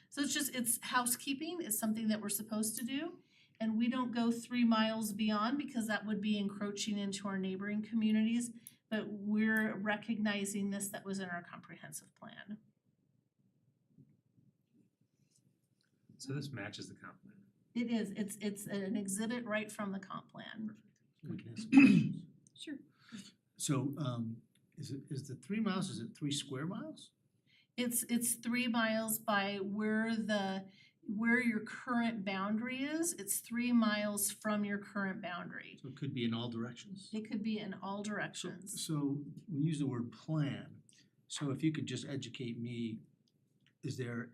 So it's housekeeping, it's something that we're supposed to do, and we don't go 3 miles beyond because that would be encroaching into our neighboring communities, but we're recognizing this that was in our comprehensive plan. So this matches the comp plan. It is, it's an exhibit right from the comp plan. We can ask some questions. Sure. So, is the 3 miles, is it 3 square miles? It's 3 miles by where your current boundary is. It's 3 miles from your current boundary. So it could be in all directions? It could be in all directions. So we use the word plan, so if you could just educate me, is there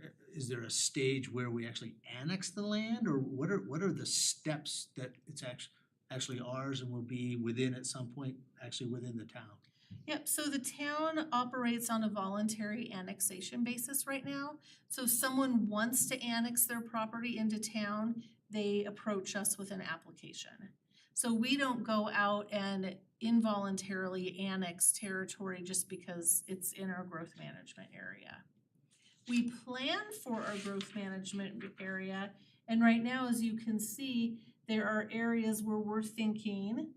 a stage where we actually annex the land, or what are the steps that it's actually ours and will be within at some point, actually within the town? Yep, so the town operates on a voluntary annexation basis right now. So if someone wants to annex their property into town, they approach us with an application. So we don't go out and involuntarily annex territory just because it's in our growth management area. We plan for our growth management area, and right now, as you can see, there are areas where we're thinking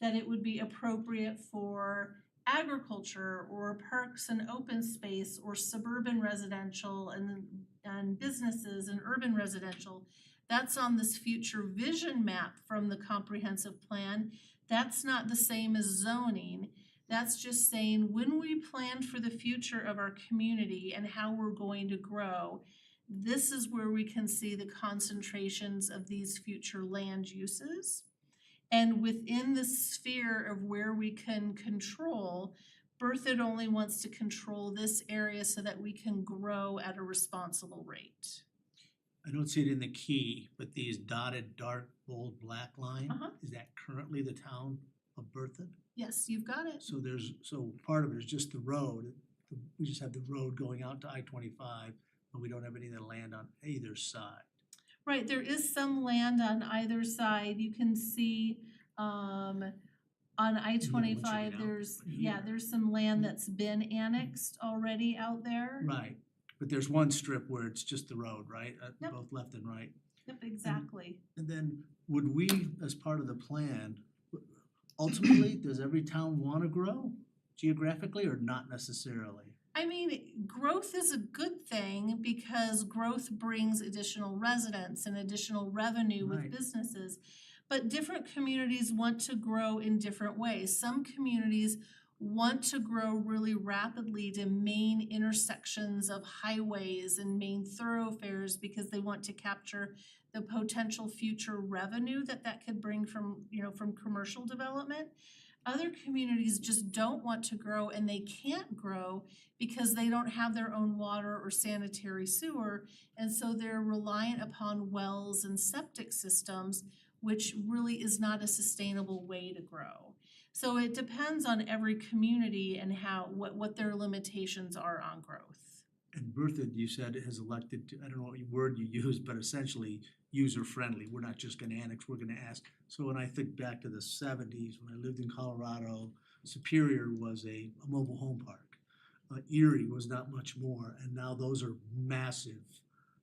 that it would be appropriate for agriculture or parks and open space or suburban residential and businesses and urban residential. That's on this future vision map from the comprehensive plan. That's not the same as zoning. That's just saying when we plan for the future of our community and how we're going to grow, this is where we can see the concentrations of these future land uses. And within the sphere of where we can control, Berthoud only wants to control this area so that we can grow at a responsible rate. I don't see it in the key, but these dotted dark bold black line, Uh-huh. is that currently the town of Berthoud? Yes, you've got it. So part of it is just the road, we just have the road going out to I-25, but we don't have any of the land on either side. Right, there is some land on either side. You can see on I-25, out there's, here. there's some land that's been annexed already out there. Right, but there's one strip where it's just the road, right? Yep. Both left and right. Yep, exactly. And then would we, as part of the plan, ultimately, does every town wanna grow geographically or not necessarily? I mean, growth is a good thing because growth brings additional residents and additional revenue with Right. businesses. But different communities want to grow in different ways. Some communities want to grow really rapidly to main intersections of highways and main thoroughfares because they want to capture the potential future revenue that could bring from, from commercial development. Other communities just don't want to grow and they can't grow because they don't have their own water or sanitary sewer. And so they're reliant upon wells and septic systems, which really is not a sustainable way to grow. So it depends on every community and what their limitations are on growth. And Berthoud, you said, has elected to, I don't know what word you used, but essentially user-friendly. We're not just gonna annex, we're gonna ask. So when I think back to the 70s, when I lived in Colorado, Superior was a mobile home park. Erie was not much more, and now those are massive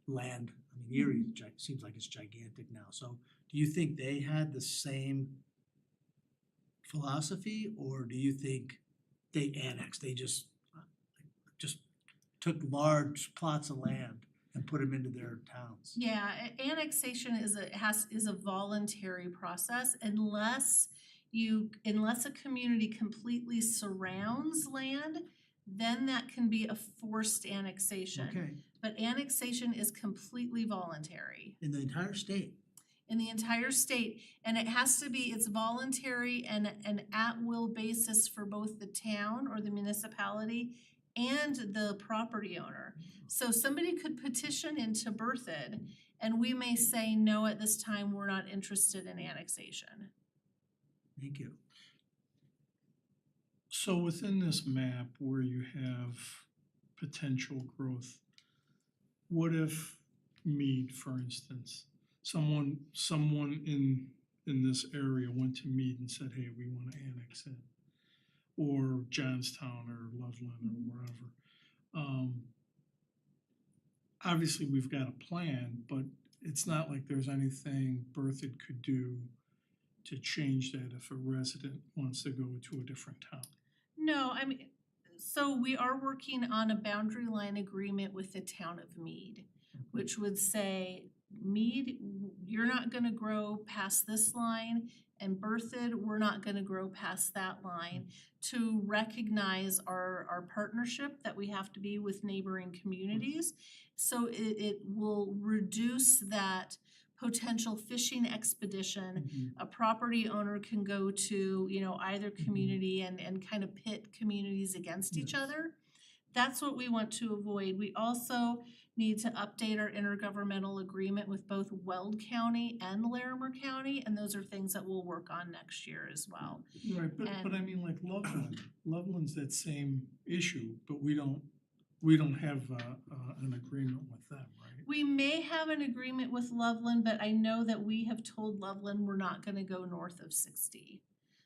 land. I mean, Erie seems like it's gigantic now. So do you think they had the same philosophy, or do you think they annexed, they just took large plots of land and put them into their towns? Yeah, annexation is a voluntary process unless a community completely surrounds land, then that can be a forced annexation. Okay, But annexation is completely voluntary in the entire state? in the entire state, and it's voluntary and an at-will basis for both the town or the municipality and the property owner. So somebody could petition into Berthoud and we may say, no, at this time, we're not interested in annexation. Thank you. So within this map where you have potential growth, what if Mead, for instance, someone in this area went to Mead and said, hey, we wanna annex it, or Johnstown or Loveland or wherever. Obviously, we've got a plan, but it's not like there's anything Berthoud could do to change that if a resident wants to go to a different town. No, I mean, so we are working on a boundary line agreement with the town of Mead, which would say, Mead, you're not gonna grow past this line, and Berthoud, we're not gonna grow past that line, to recognize our partnership that we have to be with neighboring communities. So it will reduce that potential fishing expedition. A property owner can go to, either community and kind of pit communities against each Yes. other. That's what we want to avoid. We also need to update our intergovernmental agreement with both Weld County and Larimer County, and those are things that we'll work on next year as well. Right, but And- I mean like Loveland's that same issue, but we don't have an agreement with them, right? We may have an agreement with Loveland, but I know that we have told Loveland we're not gonna go north of 60.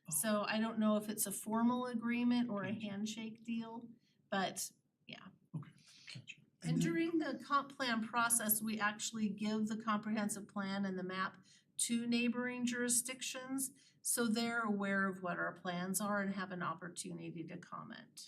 Oh. So I don't know if it's a formal agreement or a Gotcha. handshake deal, but Gotcha. and then- during the comp plan process, we actually give the comprehensive plan and the map to neighboring jurisdictions, so they're aware of what our plans are and have an opportunity to comment.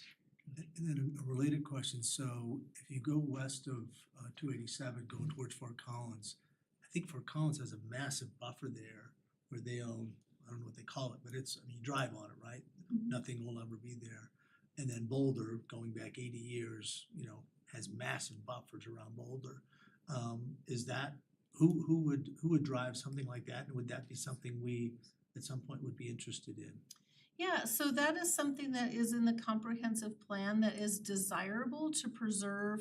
And then a related question, so if you go west of 287 going towards Fort Collins, I think Fort Collins has a massive buffer there where they own, I don't know what they call it, but you drive on it, right? Nothing will ever be there. And then Boulder, going back 80 years, has massive buffers around Boulder. Is that, who would drive something like that? And would that be something we at some point would be interested in? Yeah, so that is something that is in the comprehensive plan that is desirable to preserve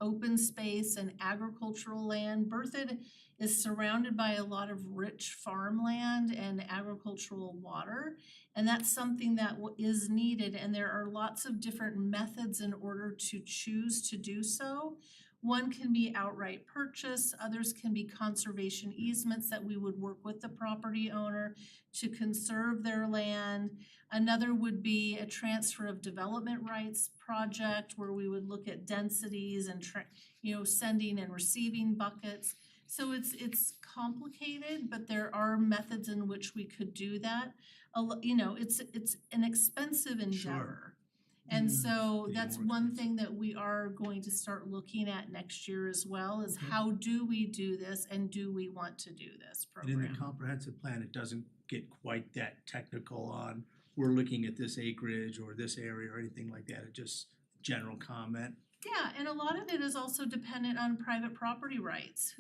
open space and agricultural land. Berthoud is surrounded by a lot of rich farmland and agricultural water. And that's something that is needed, and there are lots of different methods in order to choose to do so. One can be outright purchase, others can be conservation easements that we would work with the property owner to conserve their land. Another would be a transfer of development rights project where we would look at densities and sending and receiving buckets. So it's complicated, but there are methods in which we could do that. It's an expensive endeavor. And so Be that's more one thing that we are going to start looking at next year as well, is how do we do this and do we want to do this And in the program? comprehensive plan, it doesn't get quite that technical on, we're looking at this acreage or this area or anything like that, it just general comment. Yeah, and a lot of it is also dependent on private property rights.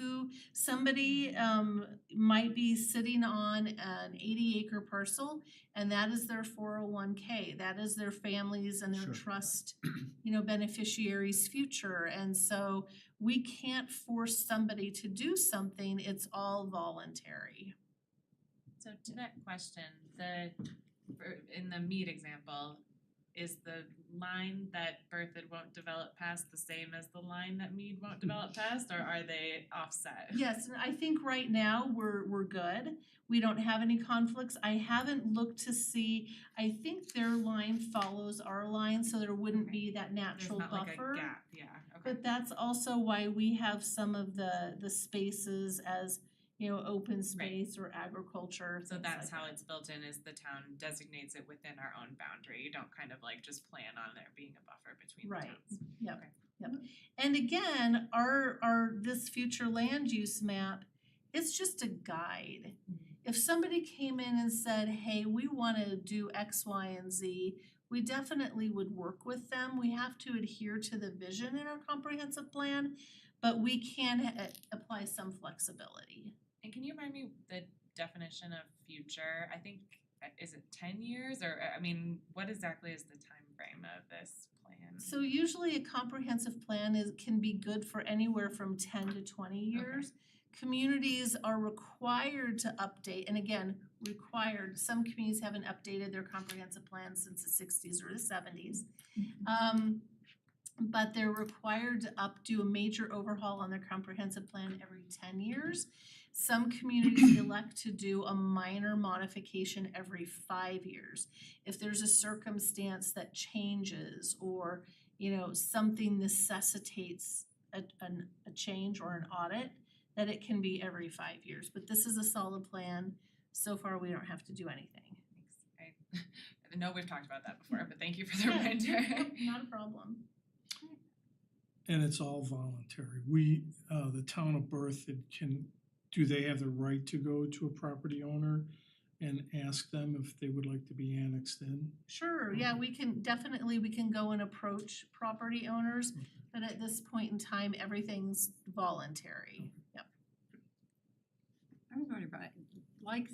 Somebody might be sitting on an 80-acre parcel, and that is their 401k. That is their families and their Sure. trust, beneficiaries' future. And so we can't force somebody to do something. It's all voluntary. So to that question, in the meat example, is the line that Berthoud won't develop past the same as the line that Mead won't develop past, or are they offset? Yes, and I think right now we're good. We don't have any conflicts. I haven't looked to see, I think their line follows our line, so there wouldn't Okay. be that natural There's not buffer. like a gap, yeah, okay. But that's also why we have some of the spaces as, open space or agriculture, So things that's like how that. it's built in, is the town designates it within our own boundary, you don't kind of like just plan on there being a buffer between the Right. towns. Yep. And again, our this future land use map, it's just a guide. If somebody came in and said, hey, we wanna do X, Y, and Z, we definitely would work with them. We have to adhere to the vision in our comprehensive plan, but we can apply some flexibility. And can you remind me the definition of future? I think, is it 10 years, or, I mean, what exactly is the time frame of this plan? So usually a comprehensive plan can be good for anywhere from 10 to 20 years. Communities are required to update, and again, some communities haven't updated their comprehensive plans since the 60s or the 70s. But they're required to do a major overhaul on their comprehensive plan every 10 years. Some communities elect to do a minor modification every 5 years. If there's a circumstance that changes or, something necessitates a change or an audit, that it can be every 5 years. But this is a solid plan. So far, we don't have to do anything. Thanks. I know we've talked about that before, but thank you for the Yeah, reminder. Not a problem. And it's all voluntary. The town of Berthoud do they have the right to go to a property owner and ask them if they would like to be annexed in? Sure, yeah, we can go and approach property owners, but at this point in time, everything's voluntary. Yep. I was wondering about, like,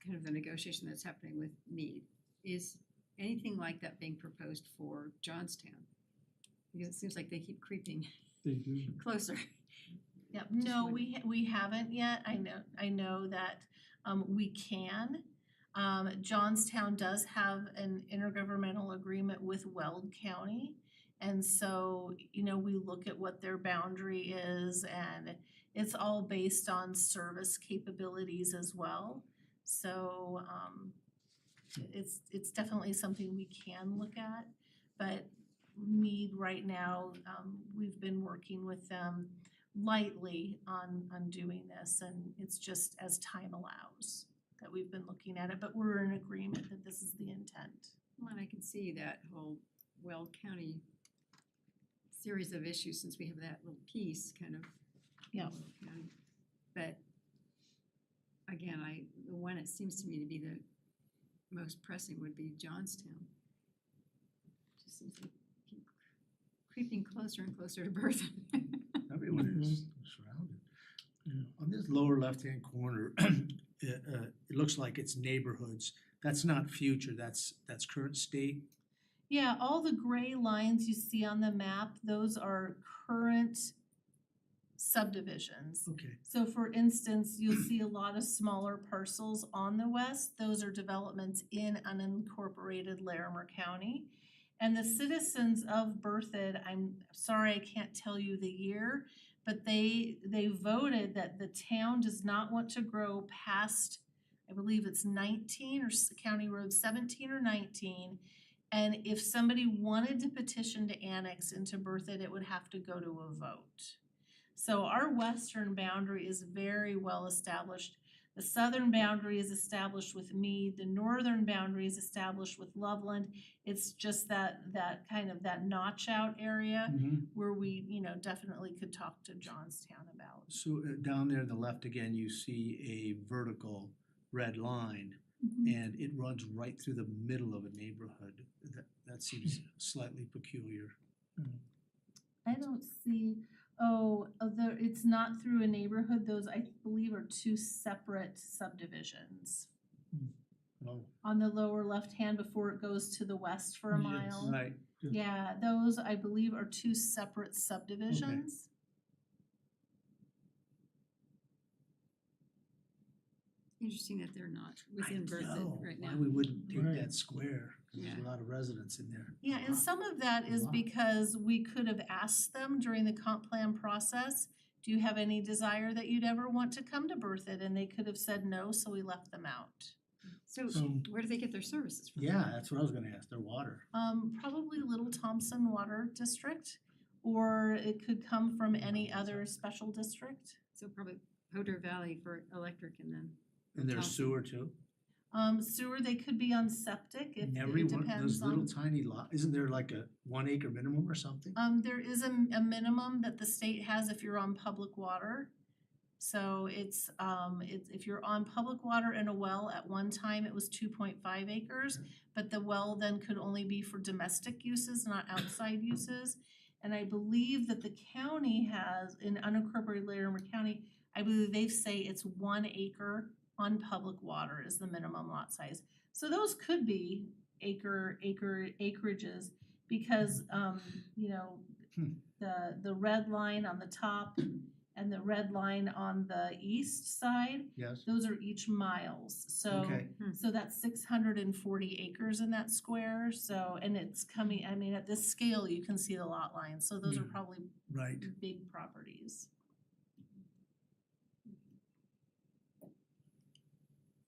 kind of the negotiation that's happening with Mead, is anything like that being proposed for Johnstown? Because it seems like they keep creeping They do. closer. Yep, no, we haven't yet. I know that we can. Johnstown does have an intergovernmental agreement with Weld County. And so, we look at what their boundary is, and it's all based on service capabilities as well. So it's definitely something we can look at. But Mead right now, we've been working with them lightly on doing this, and it's just as time allows that we've been looking at it, but we're in agreement that this is the intent. Well, and I can see that whole Weld County series of issues, since we have that little piece kind of. Yeah. Weld County. But again, the one it seems to me to be the most pressing would be Johnstown. Just seems like keep creeping closer and closer to Berthoud. Everyone is surrounded. this lower left-hand corner, it looks like it's neighborhoods. That's not future, that's current state. Yeah, all the gray lines you see on the map, those are current subdivisions. Okay. So for instance, you'll see a lot of smaller parcels on the west, those are developments in unincorporated Larimer County. And the citizens of Berthoud, I'm sorry I can't tell you the year, but they voted that the town does not want to grow past, I believe it's 19 or County Road 17 or 19. And if somebody wanted to petition to annex into Berthoud, it would have to go to a vote. So our western boundary is very well established. The southern boundary is established with Mead, the northern boundary is established with Loveland. It's just that kind of that notch out area where we, definitely could talk to Johnstown about. So down there on the left again, you see a vertical red line, and it runs right through the middle of a neighborhood. That seems slightly peculiar. I don't see, it's not through a neighborhood, those I believe are two separate subdivisions. Oh, On the lower left hand before it goes to the west for a Yes. mile. right. Yeah, those I believe are two separate subdivisions. Interesting that they're not within I Berthoud know, right why now. we wouldn't take Right. that square, 'cause there's Yeah. a lot of residents in there. Yeah, and some of that is Wow. because we could have asked them during the comp plan process, do you have any desire that you'd ever want to come to Berthoud? And they could have said no, so we left them out. So So- where do they get their services from? Yeah, that's what I was gonna ask, their water. Probably Little Thompson Water District, or it could come from any other special district. So probably Poudre Valley for electric and then. And there's Thompson. sewer too? Sewer, they could be on septic if And it every one, depends those on. little tiny lot, isn't there like a 1 acre minimum or something? There is a minimum that the state has if you're on public water. So it's if you're on public water and a well, at one time it was 2.5 acres, but the well then could only be for domestic uses, not outside uses. And I believe that the county has, in unincorporated Larimer County, I believe they say it's 1 acre on public water is the minimum lot size. So those could be acreages because the red line on the top and the red line on the east side, Yes, those are each miles. So okay, so that's 640 acres in that square. So and it's coming, I mean, at this scale, you can see the lot lines. So those are Yeah. probably right. big properties.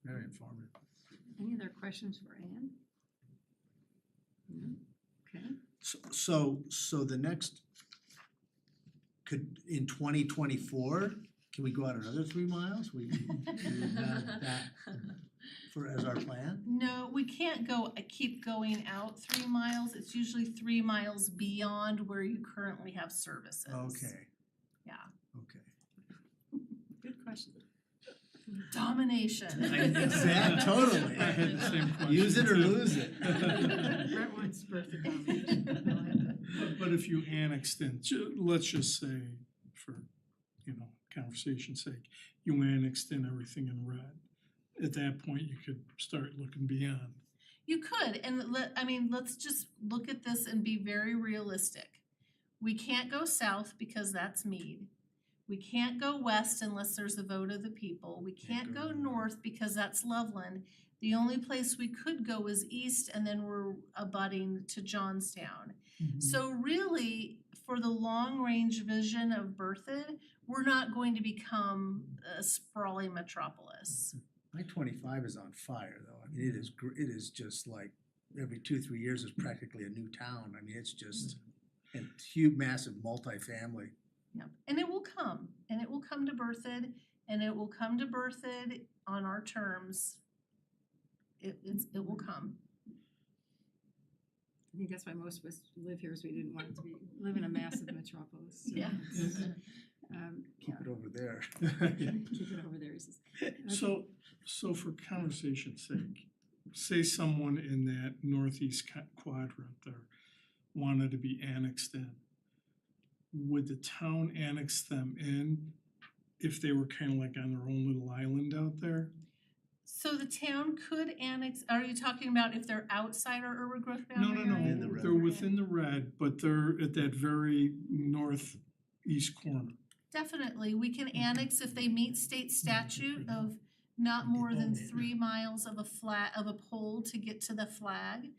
Very informative. Any other questions for Ann? No? Okay. So the next, in 2024, can we go out another 3 miles? We have that as our plan? No, we can't keep going out 3 miles. It's usually 3 miles beyond where you currently have services. Okay. Yeah. Okay. Good question. Domination. Exact, totally. I had the same question. Use it or lose it. Brett wants Berthoud domination. I like that. But if you annexed in, let's just say, for, conversation's sake, you annexed in everything in red. At that point, you could start looking beyond. You could, and let's just look at this and be very realistic. We can't go south because that's Mead. We can't go west unless there's a vote of the people. We can't go north because that's Loveland. The only place we could go is east and then we're abutting to Johnstown. So really, for the long range vision of Berthoud, we're not going to become a sprawling metropolis. I-25 is on fire though. I mean, it is just like every 2-3 years is practically a new town. I mean, it's just a huge, massive multifamily. Yep, and it will come to Berthoud, and it will come to Berthoud on our terms. It will come. I think that's why most of us live here, is we didn't want it to live in a massive metropolis. So Yeah. it's, Keep it over there. Keep it over there, he says. So for conversation's sake, say someone in that northeast quadrant there wanted to be annexed in. Would the town annex them in if they were kind of like on their own little island out there. So the town could annex, are you talking about if they're outside our urban growth No, boundary no, area? In the no, red. they're within the red, but they're at that very northeast corner. Definitely, we can annex if they meet state statute of not more than 3 miles of a pole to get to the flag.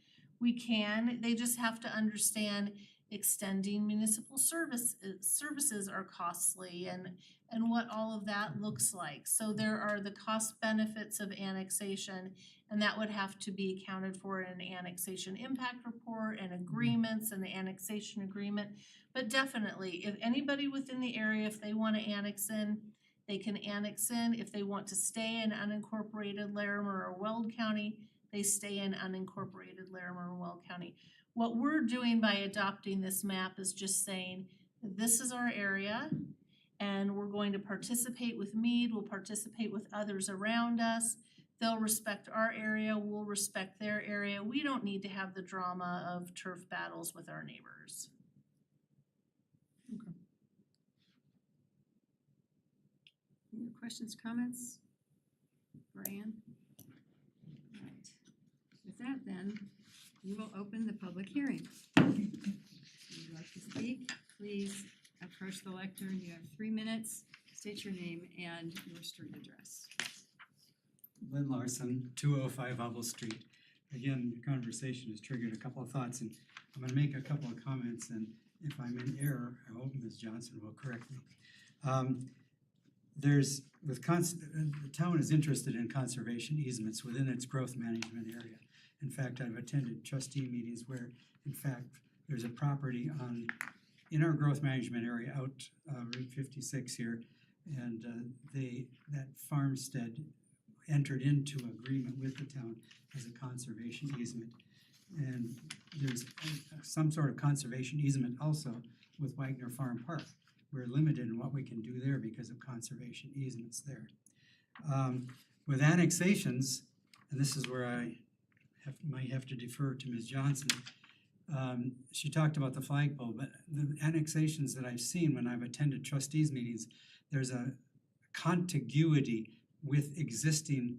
We can, they just have to understand extending municipal services are costly and what all of that looks like. So there are the cost benefits of annexation, and that would have to be accounted for in an annexation impact report and agreements and the annexation agreement. But definitely, if anybody within the area, if they wanna annex in, they can annex in. If they want to stay in unincorporated Larimer or Weld County, they stay in unincorporated Larimer or Weld County. What we're doing by adopting this map is just saying, this is our area, and we're going to participate with Mead, we'll participate with others around us. They'll respect our area, we'll respect their area. We don't need to have the drama of turf battles with our neighbors. Any questions, comments? Brian? All right. With that then, we will open the public hearing. If you'd like to speak, please approach the lectern. You have 3 minutes. State your name and your street address. Lynn Larson, 205 Hubble Street. Again, the conversation has triggered a couple of thoughts, and I'm gonna make a couple of comments, and if I'm in error, I hope Ms. Johnson will correct me. The town is interested in conservation easements within its growth management area. In fact, I've attended trustee meetings where, in fact, there's a property in our growth management area out Route 56 here, and that farmstead entered into agreement with the town as a conservation easement. And there's some sort of conservation easement also with Wagner Farm Park. We're limited in what we can do there because of conservation easements there. With annexations, and this is where I might have to defer to Ms. Johnson, she talked about the flagpole, but the annexations that I've seen when I've attended trustees meetings, there's a contiguity with the existing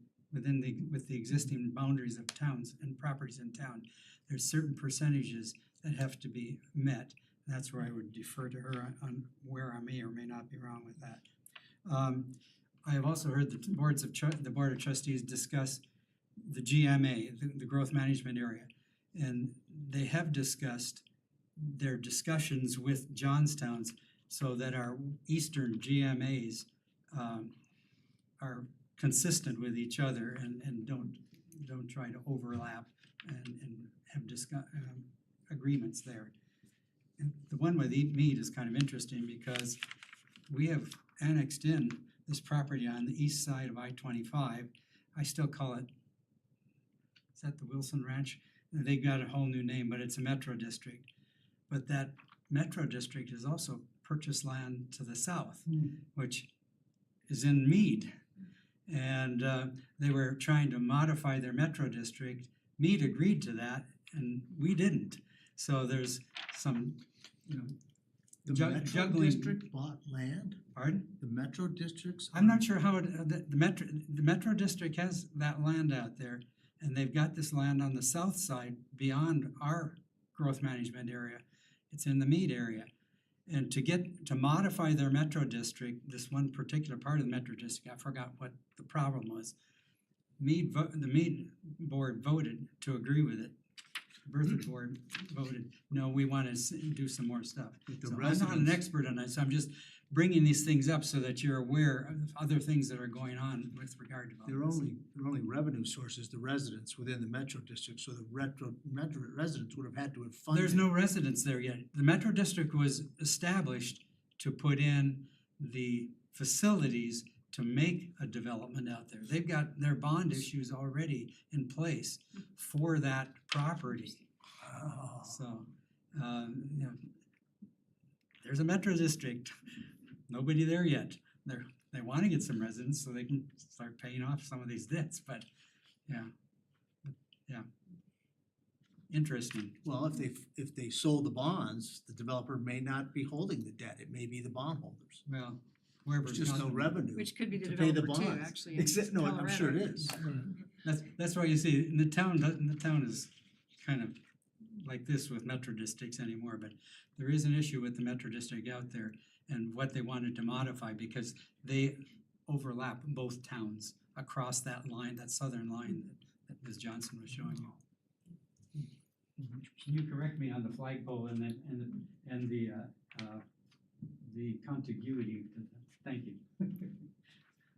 boundaries of towns and properties in town. There's certain percentages that have to be met. That's where I would defer to her on where I may or may not be wrong with that. I have also heard the Board of Trustees discuss the GMA, the growth management area. And they have discussed their discussions with Johnstown's so that our eastern GMAs are consistent with each other and don't try to overlap and have agreements there. And the one with Mead is kind of interesting because we have annexed in this property on the east side of I-25. I still call it, is that the Wilson Ranch? They got a whole new name, but it's a metro district. But that metro district has also purchased land to the south, which is in Mead. And they were trying to modify their metro district. Mead agreed to that, and we didn't. So there's some, The Metro juggling. District bought land? Pardon? The Metro Districts? I'm not sure how the metro district has that land out there, and they've got this land on the south side beyond our growth management area. It's in the Mead area. And to modify their metro district, this one particular part of the metro district, I forgot what the problem was. The Mead board voted to agree with it. The Berthoud board voted, no, we want to do some more stuff. But the So I'm not an residents- expert on that, so I'm just bringing these things up so that you're aware of other things that are going on with regard to all They're this. only revenue sources, the residents within the Metro District, so the metro residents would have had to have funded. There's no residents there yet. The metro district was established to put in the facilities to make a development out there. They've got their bond issues already in place for that property. Oh. So, there's a metro district, nobody there yet. They wanna get some residents so they can start paying off some of these debts, but, yeah. Interesting. Well, if they sold the bonds, the developer may not be holding the debt, it may be the bondholders. Well, whoever's There's just got no them. revenue Which could be the to pay the developer too, bonds. actually, in Except, no, I'm sure it Colorado. is. That's why you see, the town is kind of like this with metro districts anymore, but there is an issue with the metro district out there and what they wanted to modify because they overlap both towns across that line, that southern line that Ms. Johnson was showing you. Can you correct me on the flagpole and the contiguity? Thank you.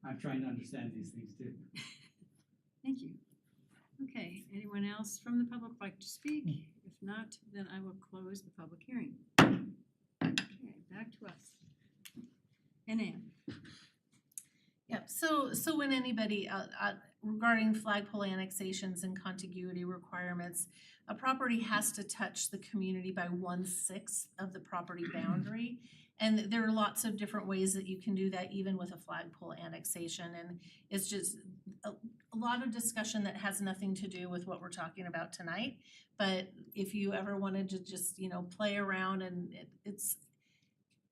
I'm trying to understand these things too. Thank you. Okay, anyone else from the public like to speak? If not, then I will close the public hearing. Okay, back to us. And Ann. Yep, so when anybody, regarding flagpole annexations and contiguity requirements, a property has to touch the community by 1/6 of the property boundary. And there are lots of different ways that you can do that, even with a flagpole annexation, and it's just a lot of discussion that has nothing to do with what we're talking about tonight. But if you ever wanted to just, play around and it's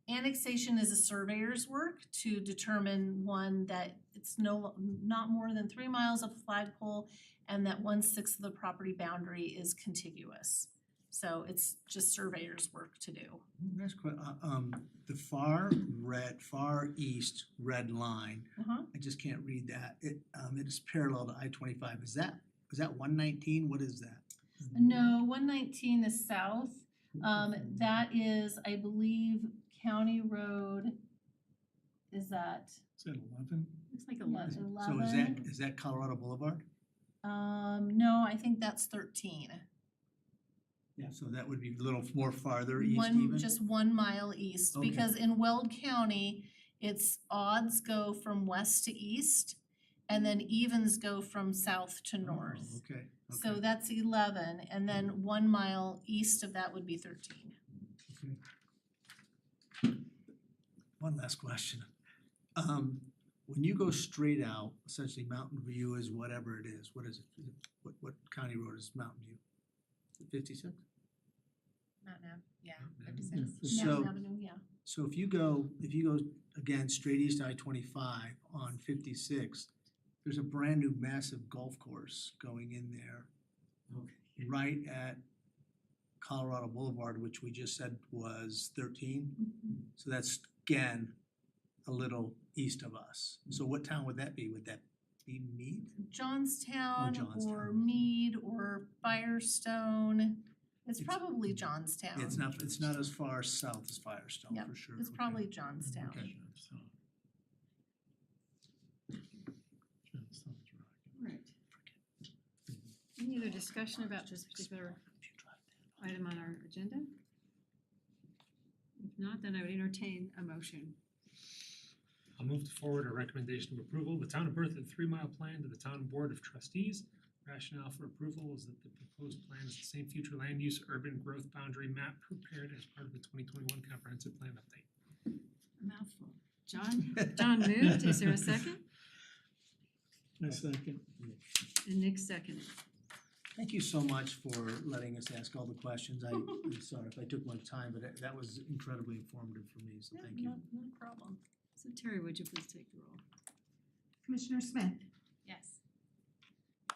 annexation is a surveyor's work to determine that it's not more than 3 miles of flagpole and that 1/6 of the property boundary is contiguous. So it's just surveyor's work to do. That's quite, the far east red line, I just can't read that. It is parallel to I-25. Is that 119? What is that? No, 119 is south. That is, I believe, County Road, is that Is that 11? Looks like 11? 11. So is that Colorado Boulevard? No, I think that's 13. Yeah. So that would be a little more farther east even? Just 1 mile east, Okay. because in Weld County, it's odds go from west to east, and then evens go from south to north. Oh, okay. So that's 11, and then 1 mile east of that would be 13. One last question. When you go straight out, essentially Mountain View is whatever it is, what is it? What county road is Mountain View? 56? Not now, yeah, Yeah. 56. So- Mountain Avenue, yeah. So if you go again straight east I-25 on 56, there's a brand new massive golf course going in there Okay. right at Colorado Boulevard, which we just said was 13. So that's again a little east of us. So what town would that be? Would that be Meade? Johnstown Johnstown. or Meade or Firestone. It's It's- probably Johnstown. It's not as far south as Firestone Yep, for sure. It's Okay. probably Johnstown. Okay. Right. Any other discussion about this particular item on our agenda? If not, then I would entertain a motion. I'll move to forward a recommendation of approval, the Town of Berthoud 3-mile plan to the Town Board of Trustees. Rationale for approval is that the proposed plan is the same future land use urban growth boundary map prepared as part of the 2021 comprehensive plan update. A mouthful. John moved, is there a second? I second. And Nick seconded. Thank you so much for letting us ask all the questions. I'm sorry if I took much time, but that was incredibly informative for me, so thank you. No problem. So Terry, would you please take the roll? Commissioner Smith, Yes.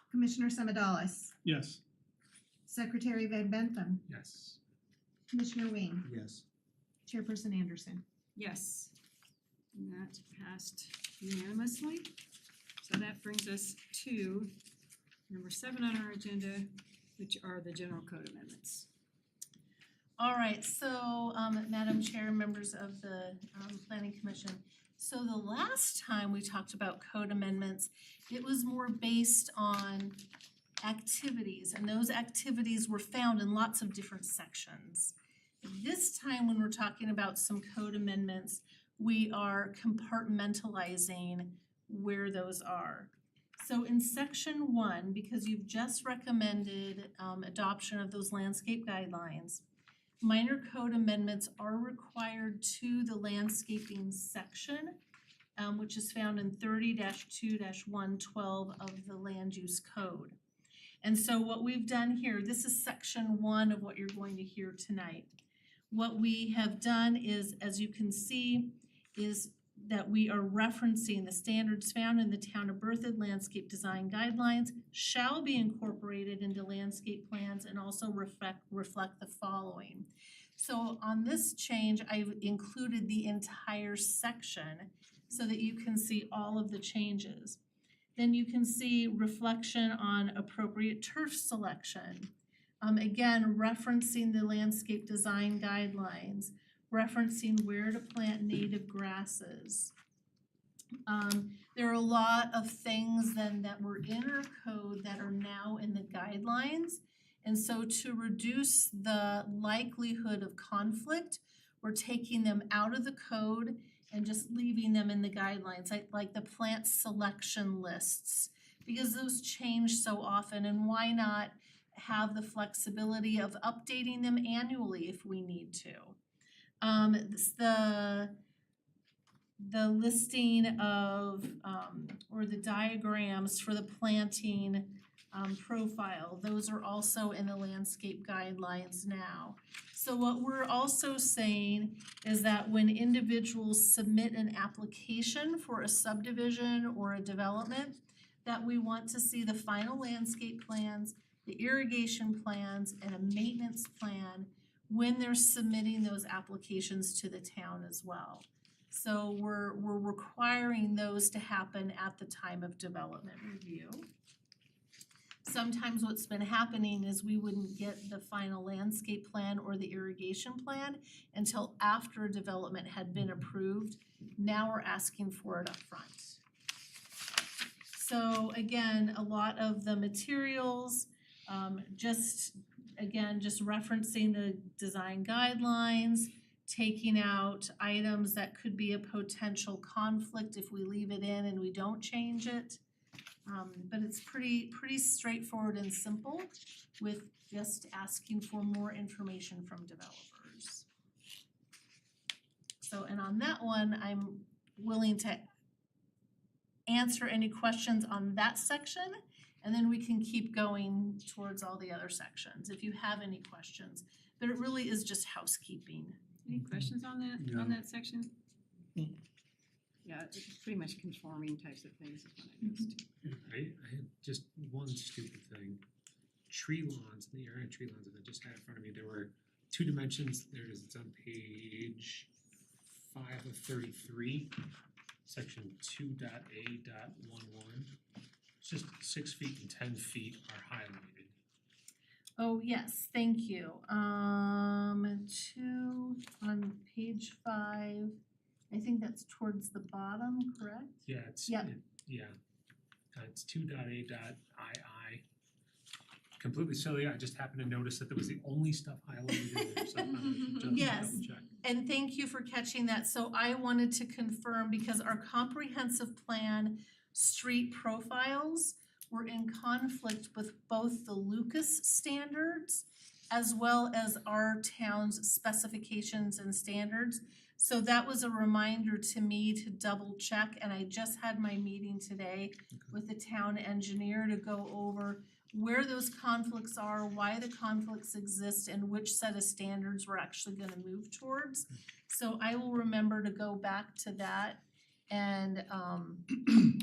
Commissioner Semidallis, Yes. Secretary Van Bentham, Yes. Commissioner Wing, Yes. Chairperson Anderson. Yes. And that passed unanimously. So that brings us to number 7 on our agenda, which are the general code amendments. All right, so Madam Chair, members of the Planning Commission. So the last time we talked about code amendments, it was more based on activities, and those activities were found in lots of different sections. This time, when we're talking about some code amendments, we are compartmentalizing where those are. So in section 1, because you've just recommended adoption of those landscape guidelines, minor code amendments are required to the landscaping section, which is found in 30-2-112 of the land use code. And so what we've done here, this is section 1 of what you're going to hear tonight. What we have done is, as you can see, is that we are referencing the standards found in the Town of Berthoud Landscape Design Guidelines shall be incorporated into landscape plans and also reflect the following. So on this change, I've included the entire section so that you can see all of the changes. Then you can see reflection on appropriate turf selection. Again, referencing the landscape design guidelines, referencing where to plant native grasses. There are a lot of things then that were in our code that are now in the guidelines. And so to reduce the likelihood of conflict, we're taking them out of the code and just leaving them in the guidelines, like the plant selection lists, because those change so often, and why not have the flexibility of updating them annually if we need to. The listing of or the diagrams for the planting profile, those are also in the landscape guidelines now. So what we're also saying is that when individuals submit an application for a subdivision or a development, that we want to see the final landscape plans, the irrigation plans, and a maintenance plan when they're submitting those applications to the town as well. So we're requiring those to happen at the time of development review. Sometimes what's been happening is we wouldn't get the final landscape plan or the irrigation plan until after development had been approved. Now we're asking for it up front. So again, a lot of the materials, just referencing the design guidelines, taking out items that could be a potential conflict if we leave it in and we don't change it. But it's pretty straightforward and simple with just asking for more information from developers. So, and on that one, I'm willing to answer any questions on that section, and then we can keep going towards all the other sections if you have any questions. But it really is just housekeeping. Any questions on No. that section? Yeah, it's pretty much conforming types of things is what I noticed. I had just one stupid thing. Tree lawns, in the area of tree lawns that I just had in front of me, there were two dimensions. There it is, it's on page 5 of 33, section 2.A.11. It's just 6 feet and 10 feet are highlighted. Oh, yes, thank you. 2 on page 5, I think that's towards the bottom, correct? Yeah, it's, Yep. It's 2.A.II. Completely silly, I just happened to notice that that was the only stuff highlighted in there, so I thought I should just Yes. double check. And thank you for catching that. So I wanted to confirm, because our comprehensive plan street profiles were in conflict with both the Lucas standards as well as our town's specifications and standards. So that was a reminder to me to double check, and I just had my meeting today with the town engineer to go over where those conflicts are, why the conflicts exist, and which set of standards we're actually gonna move towards. So I will remember to go back to that and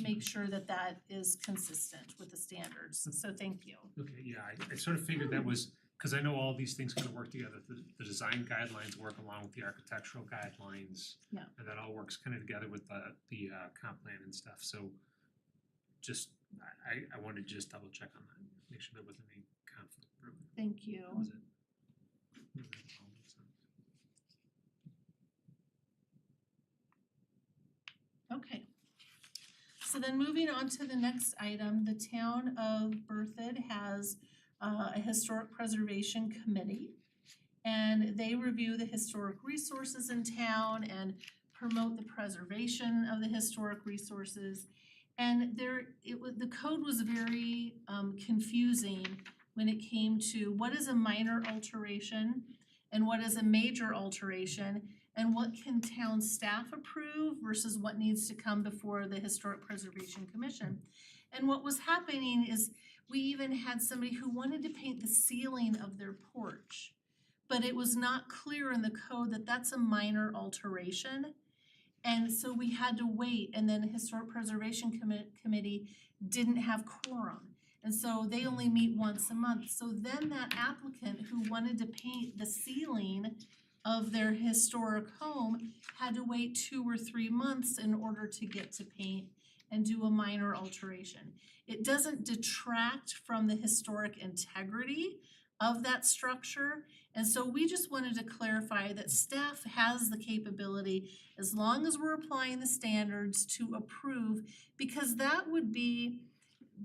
make sure that that is consistent with the standards. So thank you. Okay, yeah, I sort of figured that was, cause I know all these things kind of work together, the design guidelines work along with the architectural guidelines. Yeah. And that all works kind of together with the comp plan and stuff, so just, I wanted to just double check on that, make sure there wasn't any conflict. Thank you. That was it. Yeah, that all makes sense. Okay. So then moving on to the next item, the town of Berthoud has a historic preservation committee. And they review the historic resources in town and promote the preservation of the historic resources. And the code was very confusing when it came to what is a minor alteration and what is a major alteration, and what can town staff approve versus what needs to come before the Historic Preservation Commission. And what was happening is we even had somebody who wanted to paint the ceiling of their porch, but it was not clear in the code that that's a minor alteration. And so we had to wait, and then the Historic Preservation Committee didn't have quorum. And so they only meet once a month. So then that applicant who wanted to paint the ceiling of their historic home had to wait 2 or 3 months in order to get to paint and do a minor alteration. It doesn't detract from the historic integrity of that structure. And so we just wanted to clarify that staff has the capability, as long as we're applying the standards, to approve, because that would be,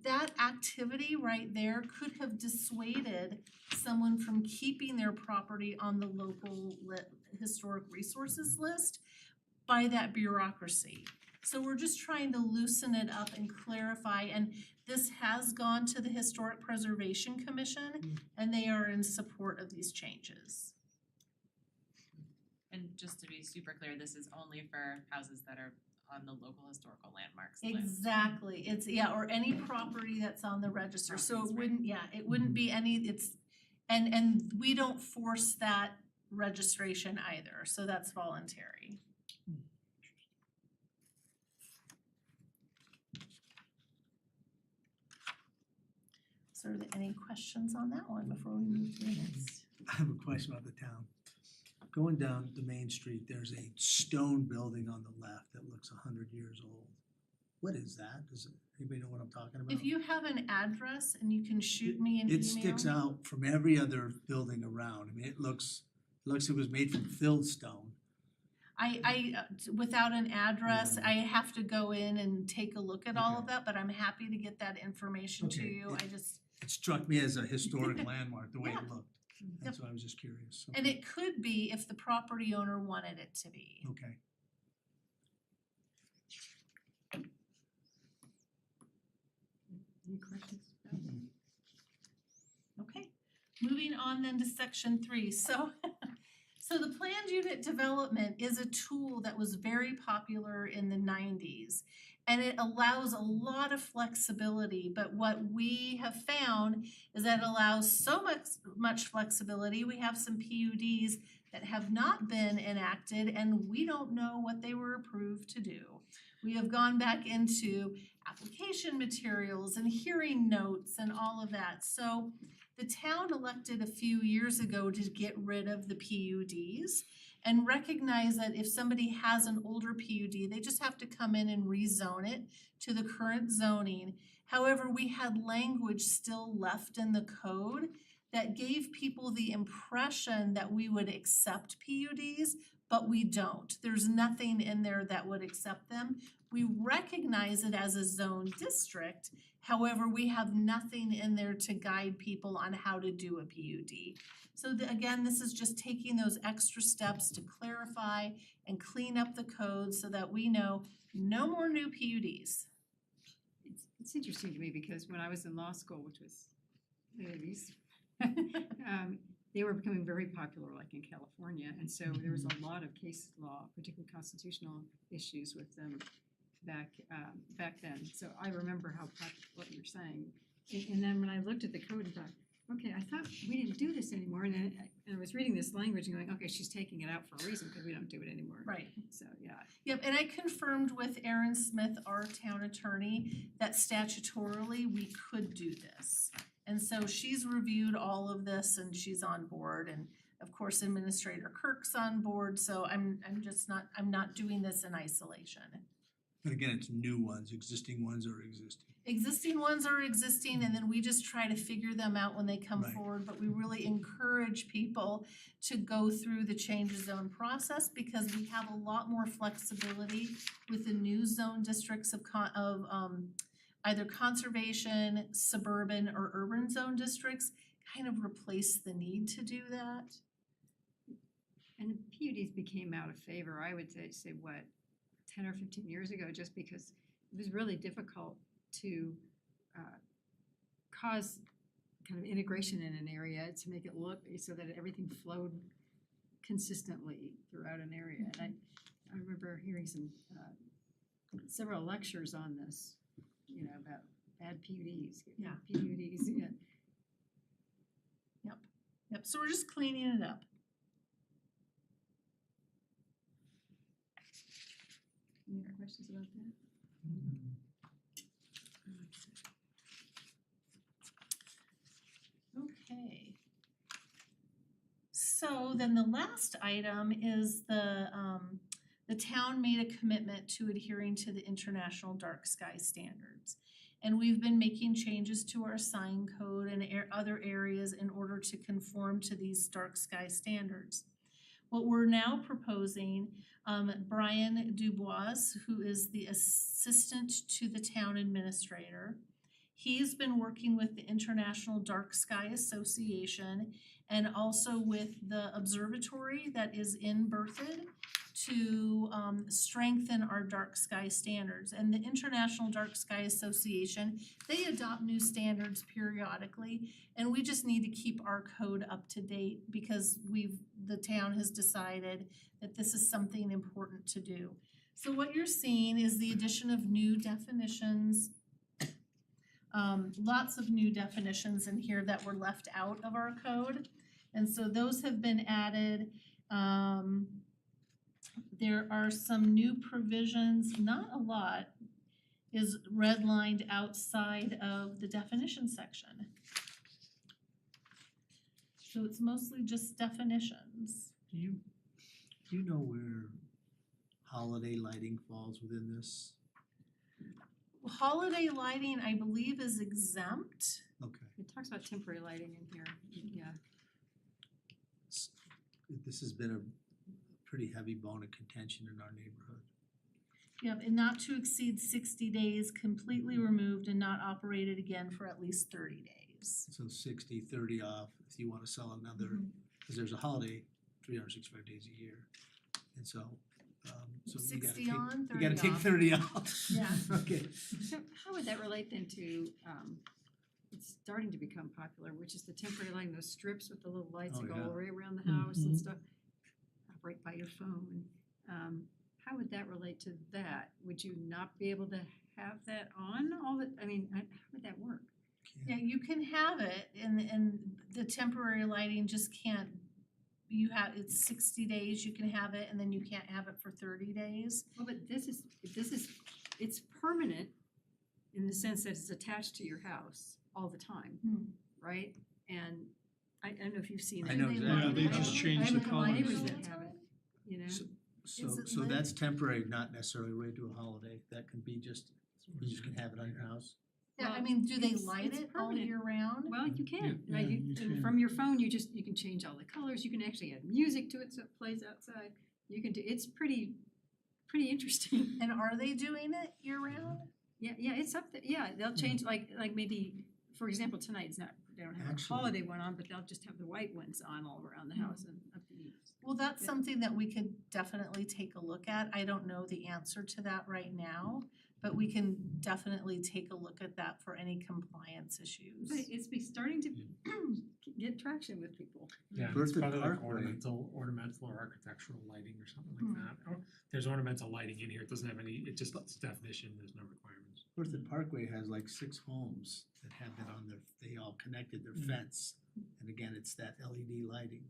that activity right there could have dissuaded someone from keeping their property on the local historic resources list by that bureaucracy. So we're just trying to loosen it up and clarify, and this has gone to the Historic Preservation Commission, and they are in support of these changes. And just to be super clear, this is only for houses that are on the local historical landmarks list. Exactly, it's, yeah, or any property that's on the register, so it Properties, right. wouldn't, yeah, it wouldn't be any, it's, and we don't force that registration either, so that's voluntary. So are there any questions on that one before we move to the next? I have a question about the town. Going down the main street, there's a stone building on the left that looks 100 years old. What is that? Does anybody know what I'm talking about? If you have an address and you can shoot me an email. It sticks out from every other building around. I mean, it looks it was made from filled stone. Without an address, Yeah. I have to go in and take a look at all of that, but I'm happy to get that information to Okay. you, I just, It struck me as a historic landmark, the way Yeah. it looked. Yep. And so I was just curious. and it could be if the property owner wanted it to be. Okay. Any questions? Okay, moving on then to section 3, so so the planned unit development is a tool that was very popular in the 90s. And it allows a lot of flexibility, but what we have found is that it allows so much flexibility. We have some PUDs that have not been enacted and we don't know what they were approved to do. We have gone back into application materials and hearing notes and all of that. So the town elected a few years ago to get rid of the PUDs and recognize that if somebody has an older PUD, they just have to come in and rezone it to the current zoning. However, we had language still left in the code that gave people the impression that we would accept PUDs, but we don't. There's nothing in there that would accept them. We recognize it as a zone district, however, we have nothing in there to guide people on how to do a PUD. So again, this is just taking those extra steps to clarify and clean up the code so that we know no more new PUDs. It's interesting to me because when I was in law school, which was the 80s, they were becoming very popular, like in California, and so there was a lot of case law, particularly constitutional issues with them back then. So I remember how what you're saying, and then when I looked at the code and thought, okay, I thought we didn't do this anymore, and then I was reading this language and going, okay, she's taking it out for a reason because we don't do it anymore. Right. So yeah. Yep, and I confirmed with Erin Smith, our town attorney, that statutorily we could do this. And so she's reviewed all of this and she's on board, and of course Administrator Kirk's on board, so I'm not doing this in isolation. But again, it's new ones, existing ones are existing. Existing ones are existing and then we just try to figure them out when they come Right. forward, but we really encourage people to go through the change of zone process because we have a lot more flexibility with the new zone districts of either conservation, suburban, or urban zone districts, kind of replace the need to do that. And the PUDs became out of favor, I would say what, 10 or 15 years ago, just because it was really difficult to cause kind of integration in an area to make it look so that everything flowed consistently throughout an area. And I remember hearing several lectures on this, you know, about bad PUDs. Yeah. PUDs, yeah. Yep, so we're just cleaning it up. questions about that? Okay. So then the last item is the town made a commitment to adhering to the international dark sky standards. And we've been making changes to our sign code and other areas in order to conform to these dark sky standards. What we're now proposing, Brian Dubois, who is the assistant to the town administrator, he's been working with the International Dark Sky Association and also with the observatory that is in Berthoud to strengthen our dark sky standards. And the International Dark Sky Association, they adopt new standards periodically, and we just need to keep our code up to date because the town has decided that this is something important to do. So what you're seeing is the addition of new definitions, lots of new definitions in here that were left out of our code. And so those have been added. There are some new provisions, not a lot, is redlined outside of the definition section. So it's mostly just definitions. Do you know where holiday lighting falls within this? Holiday lighting, I believe, is exempt. Okay, It talks about temporary lighting in here, yeah. this has been a pretty heavy bone of contention in our neighborhood. Yep, and not to exceed 60 days, completely removed and not operated again for at least 30 days. So 60, 30 off if you wanna sell another, cause there's a holiday 365 days a year. And so you gotta 60 take, on, 30 you gotta take off. 30 off. Yeah. Okay. So how would that relate then to, it's starting to become popular, which is the temporary lighting, those strips with the little lights Oh, that go yeah. all right around the house and Mhm. stuff, operate by your phone. How would that relate to that? Would you not be able to have that on all the, I mean, how would that work? Yeah, you can have it and the temporary lighting just can't, it's 60 days, you can have it and then you can't have it for 30 days. Well, but this is, it's permanent in the sense that it's attached to your house all the time, Hmm. right? And I don't know if you've seen I it. know They exactly. light Yeah, it they up. just I changed have the a couple colors. neighbors that have it, you know? So Is it so lit? that's temporary, not necessarily related to a holiday. That can be just, you just can have it on your house. Yeah, I Well, mean, do they it's- light it's it all permanent. year round? Well, you can, Yeah, like, you and can. from your phone, you can change all the colors, you can actually add music to it so it plays outside. You can do, it's pretty interesting. And are they doing it year round? Yeah, it's up there, yeah, they'll change, like maybe, for example, tonight, it's not, they don't have a Actually- holiday one on, but they'll just have the white ones on all around the house and up the eaves. Well, that's Yeah. something that we could definitely take a look at. I don't know the answer to that right now, but we can definitely take a look at that for any compliance issues. But it's starting to get traction with people. Yeah, it's Berthoud probably like Parkway. ornamental or architectural lighting or something Hmm. like that. Or there's ornamental lighting in here, it doesn't have any, it just, it's definition, there's no requirements. Berthoud Parkway has like 6 homes that have that on they all connected their fence. And again, it's that LED lighting.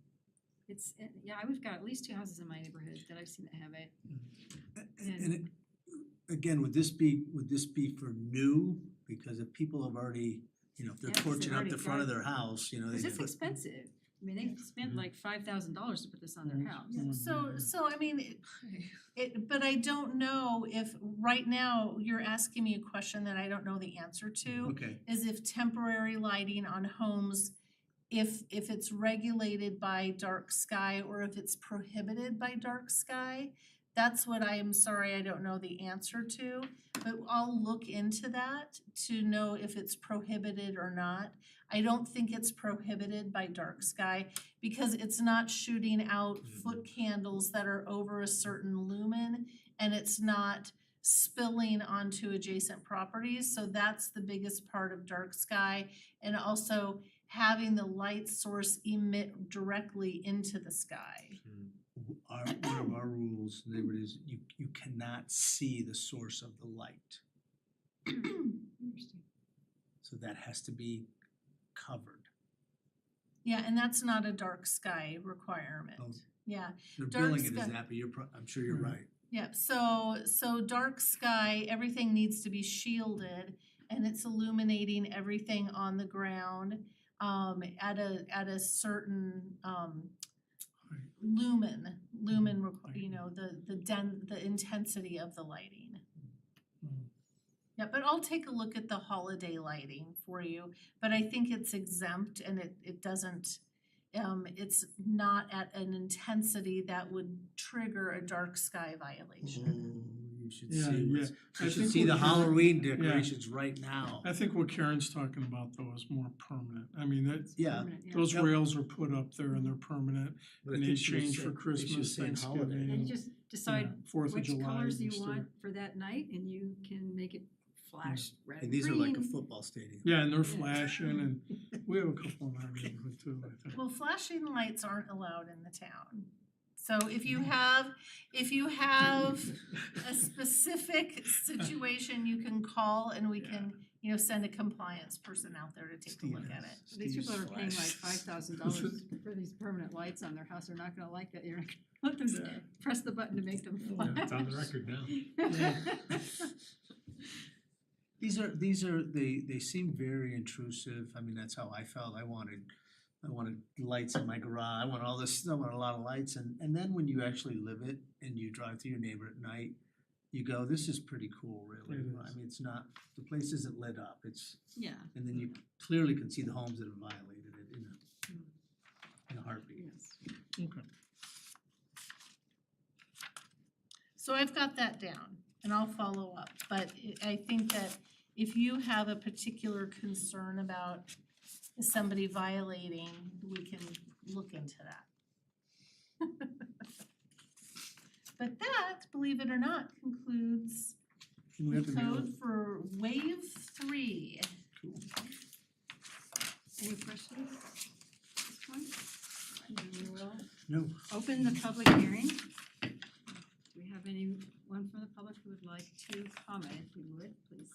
It's, yeah, we've got at least 2 houses in my neighborhood that I've seen that have it. And it, again, would this be for new? Because if people have already, if they're Yeah, 'cause they've torching up already the front of got- their house, they Cause it's put. expensive. I mean, they spent like $5,000 to put this on their Mhm. house. So I mean, but I don't know if, right now, you're asking me a question that I don't know the answer to. Okay, Is if temporary lighting on homes, if it's regulated by dark sky or if it's prohibited by dark sky. That's what I am sorry I don't know the answer to, but I'll look into that to know if it's prohibited or not. I don't think it's prohibited by dark sky because it's not shooting out foot candles that are over a certain lumen and it's not spilling onto adjacent properties, so that's the biggest part of dark sky. And also having the light source emit directly into the sky. one of our rules, neighborhood, is you cannot see the source of the light. Interesting. So that has to be covered. Yeah, and that's not a dark sky requirement. Oh. Yeah, They're Dark billing it sky- as that, but I'm sure you're right. Yep, so dark sky, everything needs to be shielded and it's illuminating everything on the ground at a certain lumen, you know, the intensity of the lighting. Mm. Yeah, but I'll take a look at the holiday lighting for you, but I think it's exempt and it doesn't, it's not at an intensity that would trigger a dark sky violation. You should Yeah, see, yeah. what's- I you should think see the what Karen- Halloween decorations right now. I think what Karen's talking about though is more permanent. I mean, that, Yeah, Permanent, yeah. those Yep. rails are put up there and they're permanent. but I And they think she was change for saying- Christmas, she was saying holiday. Thanksgiving. And you just decide Fourth of which July, colors you Easter. want for that night and you can make it flash red And and these are like a green. football stadium. Yeah, and they're flashing and we have a couple in our neighborhood too, I think. Well, flashing lights aren't allowed in the town. So if you have a specific situation, you can call and we can, you know, send a compliance person out there to take a look at it. These people are paying like Steve's $5,000 for these permanent lights on their house, they're not gonna like that, you're not gonna let them Yeah. press the button to make them flash. Yeah, it's on the record now. These are, they seem very intrusive, I mean, that's how I felt, I wanted lights in my garage, I want all this, I want a lot of lights, and then when you actually live it and you drive through your neighbor at night, you go, this is pretty cool, really, It I is. mean, it's not, the place isn't lit up, it's, Yeah, and then you clearly can see the homes that have violated it in a heartbeat. yes. Okay. So I've got that down and I'll follow up, but I think that if you have a particular concern about somebody violating, we can look into that. But that, believe it or not, concludes Can we the have the mayor- code for wave 3. Any questions at this point? All right, then we will No, open the public hearing. Do we have anyone from the public who would like to comment? If you would, please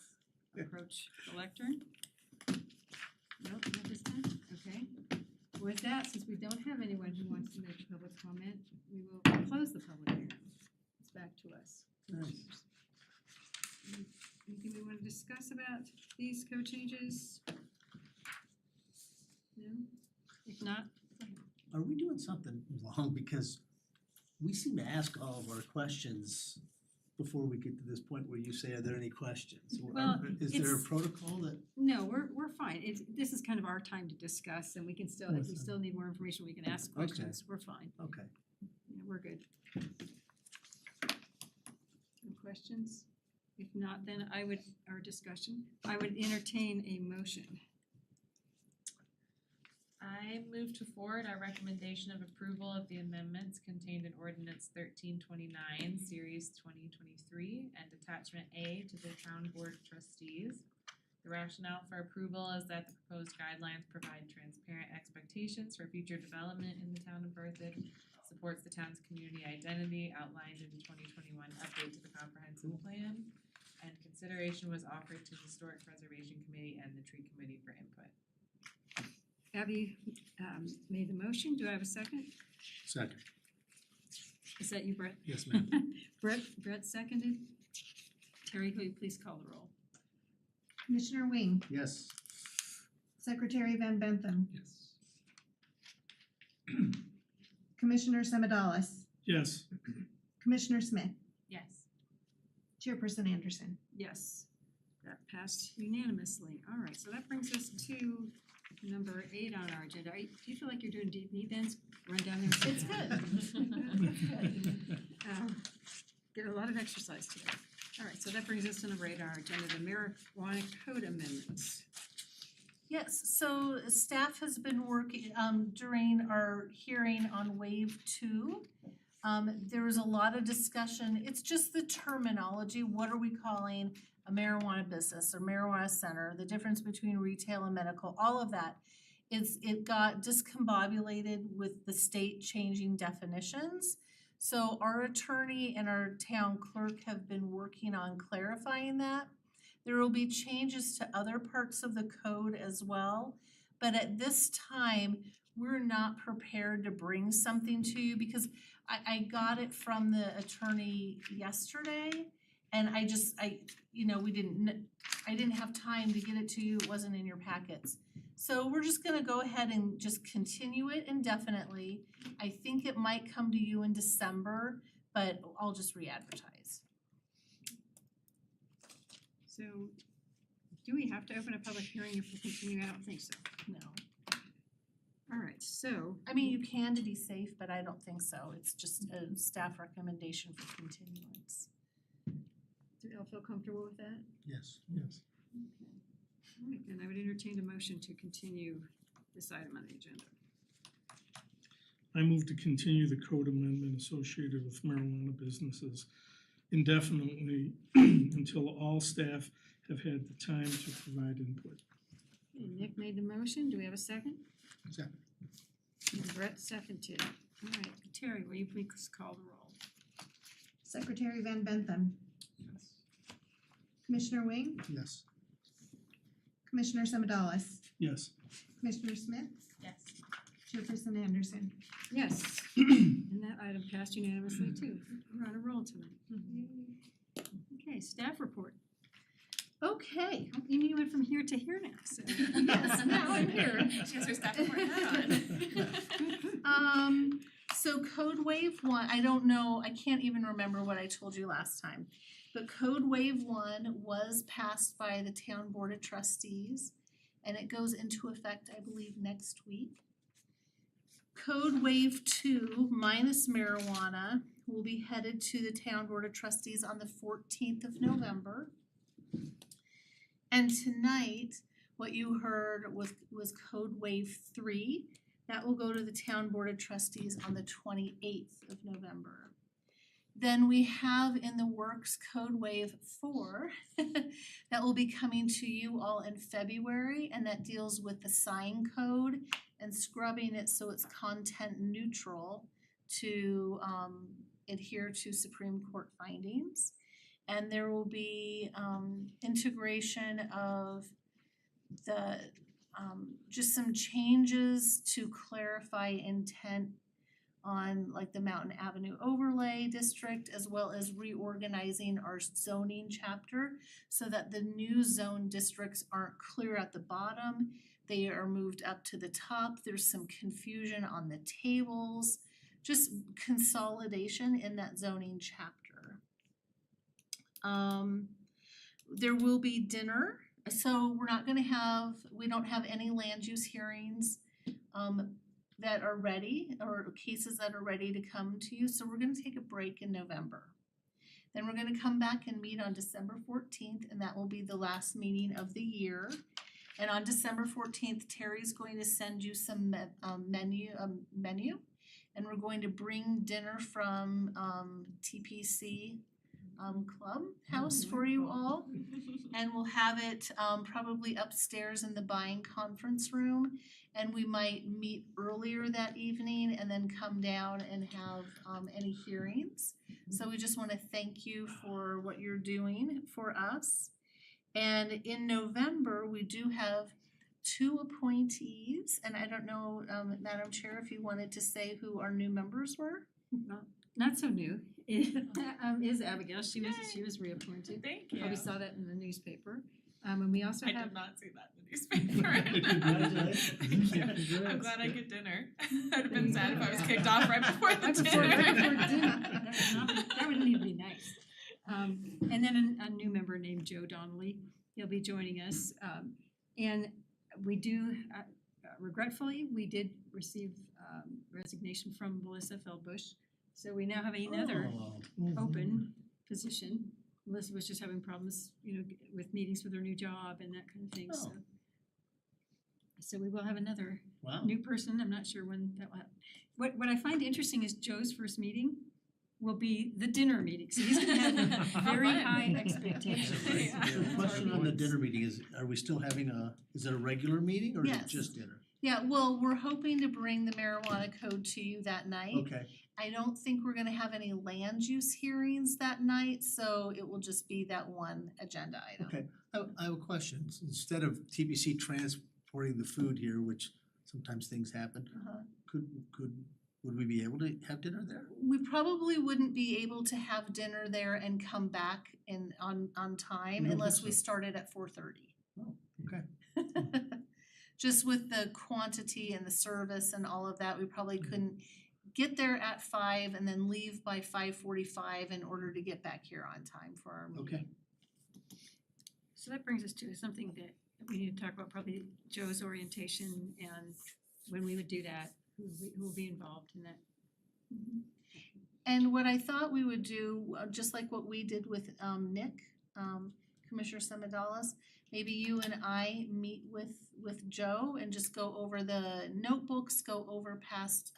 approach the lectern. Nope, not this time, okay. With that, since we don't have anyone who wants to make a public comment, we will close the public hearing. It's back to us. nice. Anything we want to discuss about these code changes? No? If not, Are we doing something wrong, because we seem to ask all of our questions before we get to this point where you say, are there any questions? Or Well, is there a it's- protocol that? no, we're fine. This is kind of our time to discuss and we can still, if we Yes. still need more information, we can ask Okay. questions. We're fine. Okay. Yeah, we're good. No questions? If not, then our discussion, I would entertain a motion. I move to forward our recommendation of approval of the amendments contained in ordinance 1329, series 2023, and attachment A to the town board of trustees. The rationale for approval is that the proposed guidelines provide transparent expectations for future development in the town of Berthoud, supports the town's community identity outlined in the 2021 update to the comprehensive plan, and consideration was offered to the Historic Preservation Committee and the Tree Committee for input. Abby made the motion. Do I have a second? Second. Is that you, Brett? Yes, ma'am. Brett seconded. Terry, will you please call the roll? Commissioner Wing, Yes. Secretary Van Bentham, Yes. Commissioner Semadalis, Yes, Commissioner Smith, Yes. Chairperson Anderson. Yes, that passed unanimously. All right, so that brings us to number 8 on our agenda. Do you feel like you're doing deep knee bends? Run down there. It's good. Get a lot of exercise today. All right, so that brings us to number 8 on our agenda, the marijuana code amendments. Yes, so staff has been working, during our hearing on wave 2. There was a lot of discussion, it's just the terminology, what are we calling a marijuana business or marijuana center, the difference between retail and medical, all of that. It got discombobulated with the state changing definitions. So our attorney and our town clerk have been working on clarifying that. There will be changes to other parts of the code as well, but at this time, we're not prepared to bring something to you because I got it from the attorney yesterday, and I didn't have time to get it to you, it wasn't in your packets. So we're just gonna go ahead and just continue it indefinitely. I think it might come to you in December, but I'll just re-advertise. So, do we have to open a public hearing if we continue? I don't think so. No, All right, so. I mean, you can to be safe, but I don't think so. It's just a staff recommendation for continuance. Do y'all feel comfortable with that? Yes. Yes. All right, then I would entertain a motion to continue this item on the agenda. I move to continue the code amendment associated with marijuana businesses indefinitely until all staff have had the time to provide input. Okay, Nick made the motion, do we have a second? Second. And Brett seconded. All right, Terry, will you please call the roll? Secretary Van Bentham, Yes. Commissioner Wing, Yes. Commissioner Semadalis, Yes. Commissioner Smith, Yes. Chairperson Anderson. Yes, and that item passed unanimously too. We're on a roll tonight. Okay, staff report. Okay, You mean you went from here to here now, so. yes, now I'm here. She has her staff report hat on. So Code Wave 1, I don't know, I can't even remember what I told you last time. But Code Wave 1 was passed by the Town Board of Trustees, and it goes into effect, I believe, next week. Code Wave 2 minus marijuana will be headed to the Town Board of Trustees on the 14th of November. And tonight, what you heard was Code Wave 3. That will go to the Town Board of Trustees on the 28th of November. Then we have in the works Code Wave 4 that will be coming to you all in February, and that deals with the sign code and scrubbing it so it's content neutral to adhere to Supreme Court findings. And there will be integration of the just some changes to clarify intent on like the Mountain Avenue Overlay District, as well as reorganizing our zoning chapter so that the new zone districts aren't clear at the bottom. They are moved up to the top. There's some confusion on the tables, just consolidation in that zoning chapter. There will be dinner. So we don't have any land use hearings that are ready or cases that are ready to come to you. So we're gonna take a break in November. Then we're gonna come back and meet on December 14th, and that will be the last meeting of the year. And on December 14th, Terry's going to send you some menu, and we're going to bring dinner from TPC Clubhouse for you all. And we'll have it probably upstairs in the buying conference room. And we might meet earlier that evening and then come down and have any hearings. So we just wanna thank you for what you're doing for us. And in November, we do have 2 appointees, and I don't know, Madam Chair, if you wanted to say who our new members were? Not so new, is Abigail, she was reappointed. Thank you. Probably saw that in the newspaper. And we also I have. did not see that in the newspaper. Congratulations. Thank you. I'm glad I get dinner. I'd have been sad if I was kicked off right before the Right dinner. before dinner. That would need to be nice. And then a new member named Joe Donnelly, he'll be joining us. And we do, regretfully, we did receive resignation from Melissa Feldbush. So we now have another open position. Melissa was just having problems, with meetings with her new job and that kind of thing, so. Oh. So we will have another Wow. new person, I'm not sure when that will happen. What I find interesting is Joe's first meeting will be the dinner meeting, so he's gonna have very fun. high expectations. Yeah. The question on the dinner meeting is, are we still having is it a regular meeting or is it Yes. just dinner? Yeah, well, we're hoping to bring the marijuana code to you that night. Okay, I don't think we're gonna have any land use hearings that night, so it will just be that one agenda item. okay. I have a question. Instead of TBC transporting the food here, which sometimes things happen, Uh-huh. could Would we be able to have dinner there? We probably wouldn't be able to have dinner there and come back on time You don't unless think we so? started at 4:30. Oh, okay. Just with the quantity and the service and all of that, we probably couldn't get there at 5 and then leave by 5:45 in order to get back here on time for our meeting. Okay. So that brings us to something that we need to talk about, probably Joe's orientation and when we would do that, who will be involved in that. And what I thought we would do, just like what we did with Nick, Commissioner Semadalis, maybe you and I meet with Joe and just go over the notebooks, go over past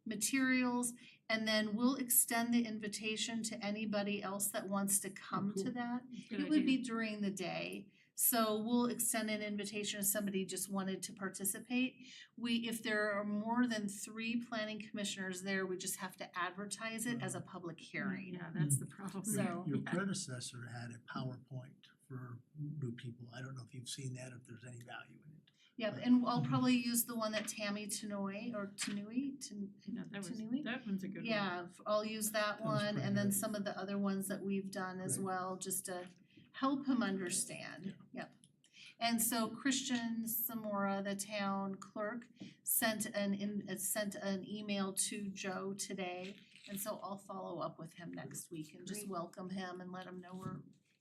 materials, and then we'll extend the invitation to anybody else that wants to come to cool. that. Good It would idea. be during the day, so we'll extend an invitation if somebody just wanted to participate. If there are more than 3 planning commissioners there, we just have to advertise it as a public hearing. Yeah, that's the problem. So- Your predecessor had a PowerPoint for new people. I don't know if you've seen that, if there's any value in it. Yep, and I'll probably use the one that Tammy Tanui, Yeah, Tanui? that one's a good one. Yeah, I'll use that That was one pretty and then good. some of the other ones that we've done as Great. well, just to help him understand, yep. And so Christian Zamora, the town clerk, sent an email to Joe today. And so I'll follow up with him next week and just Great. welcome him and let him know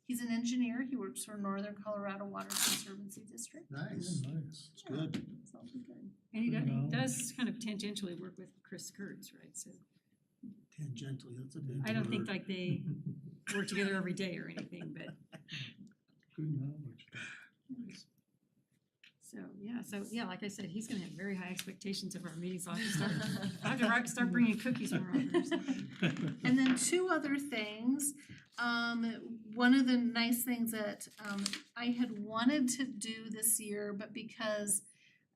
he's an engineer, he works for Northern Colorado Water Conservancy District. Nice. Nice. It's good. So it'll be good. And he Good does, knowledge. kind of tangentially work with Chris Kurtz, right? So Tangentially, that's a big I don't think word. like they work together every day or anything, but Good knowledge. so like I said, he's gonna have very high expectations of our meetings. I'll have to start bringing cookies around or something. And then 2 other things. One of the nice things that I had wanted to do this year, but because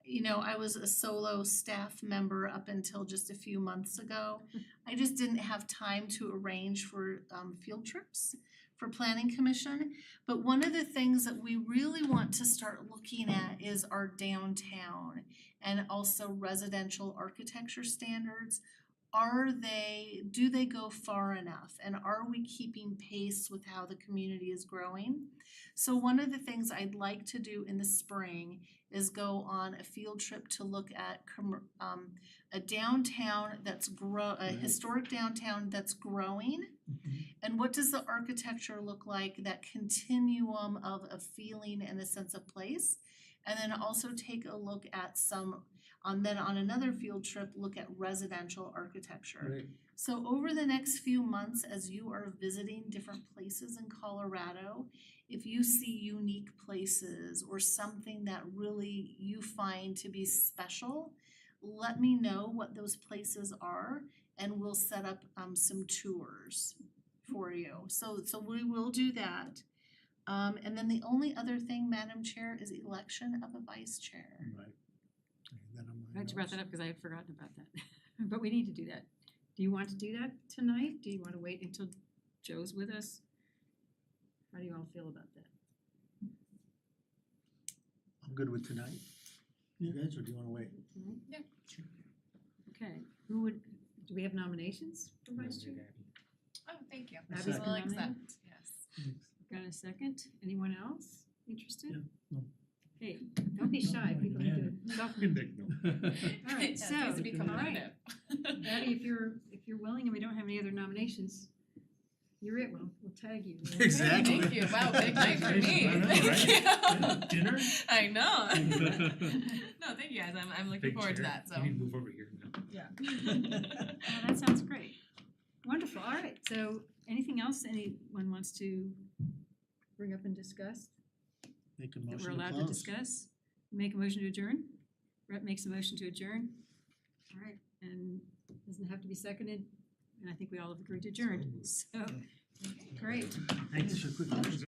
I was a solo staff member up until just a few months ago, I just didn't have time to arrange for field trips for planning commission. But one of the things that we really want to start looking at is our downtown and also residential architecture standards. Do they go far enough, and are we keeping pace with how the community is growing? So one of the things I'd like to do in the spring is go on a field trip to look at a downtown a historic downtown that's growing. And what does the architecture look like, that continuum of a feeling and a sense of place? And then also take a look at then on another field trip, look at residential architecture. Great. So over the next few months, as you are visiting different places in Colorado, if you see unique places or something that really you find to be special, let me know what those places are and we'll set up some tours for you. So we will do that. And then the only other thing, Madam Chair, is election of a vice chair. Right. That on my Glad you brought that notes. up because I had forgotten about that. But we need to do that. Do you want to do that tonight? Do you want to wait until Joe's with us? How do you all feel about that? I'm good with tonight. You guys, or do you wanna wait? Tonight? Yeah. Okay, do we have nominations for vice chair? Oh, thank you. Abby's I will been nominated? accept, yes. Got a second? Anyone else interested? Yeah, no. Hey, don't be shy, people need to self. All right, It so, needs to be all right. competitive. Addie, if you're willing and we don't have any other nominations, you're it, we'll tag you. Exactly. Thank you, wow, big night for me, I know, thank right? you. Dinner? I know. No, thank you guys, I'm looking Big forward to chair. that, so. You need to move over here now. Yeah. Oh, that sounds great. Wonderful, all right, so anything else anyone wants to bring up and discuss Make a that motion we're to allowed to close. discuss? Make a motion to adjourn? Brett makes a motion to adjourn. All right, and doesn't have to be seconded, and I think we all have agreed to adjourn, so, great. Hey, just a quick question.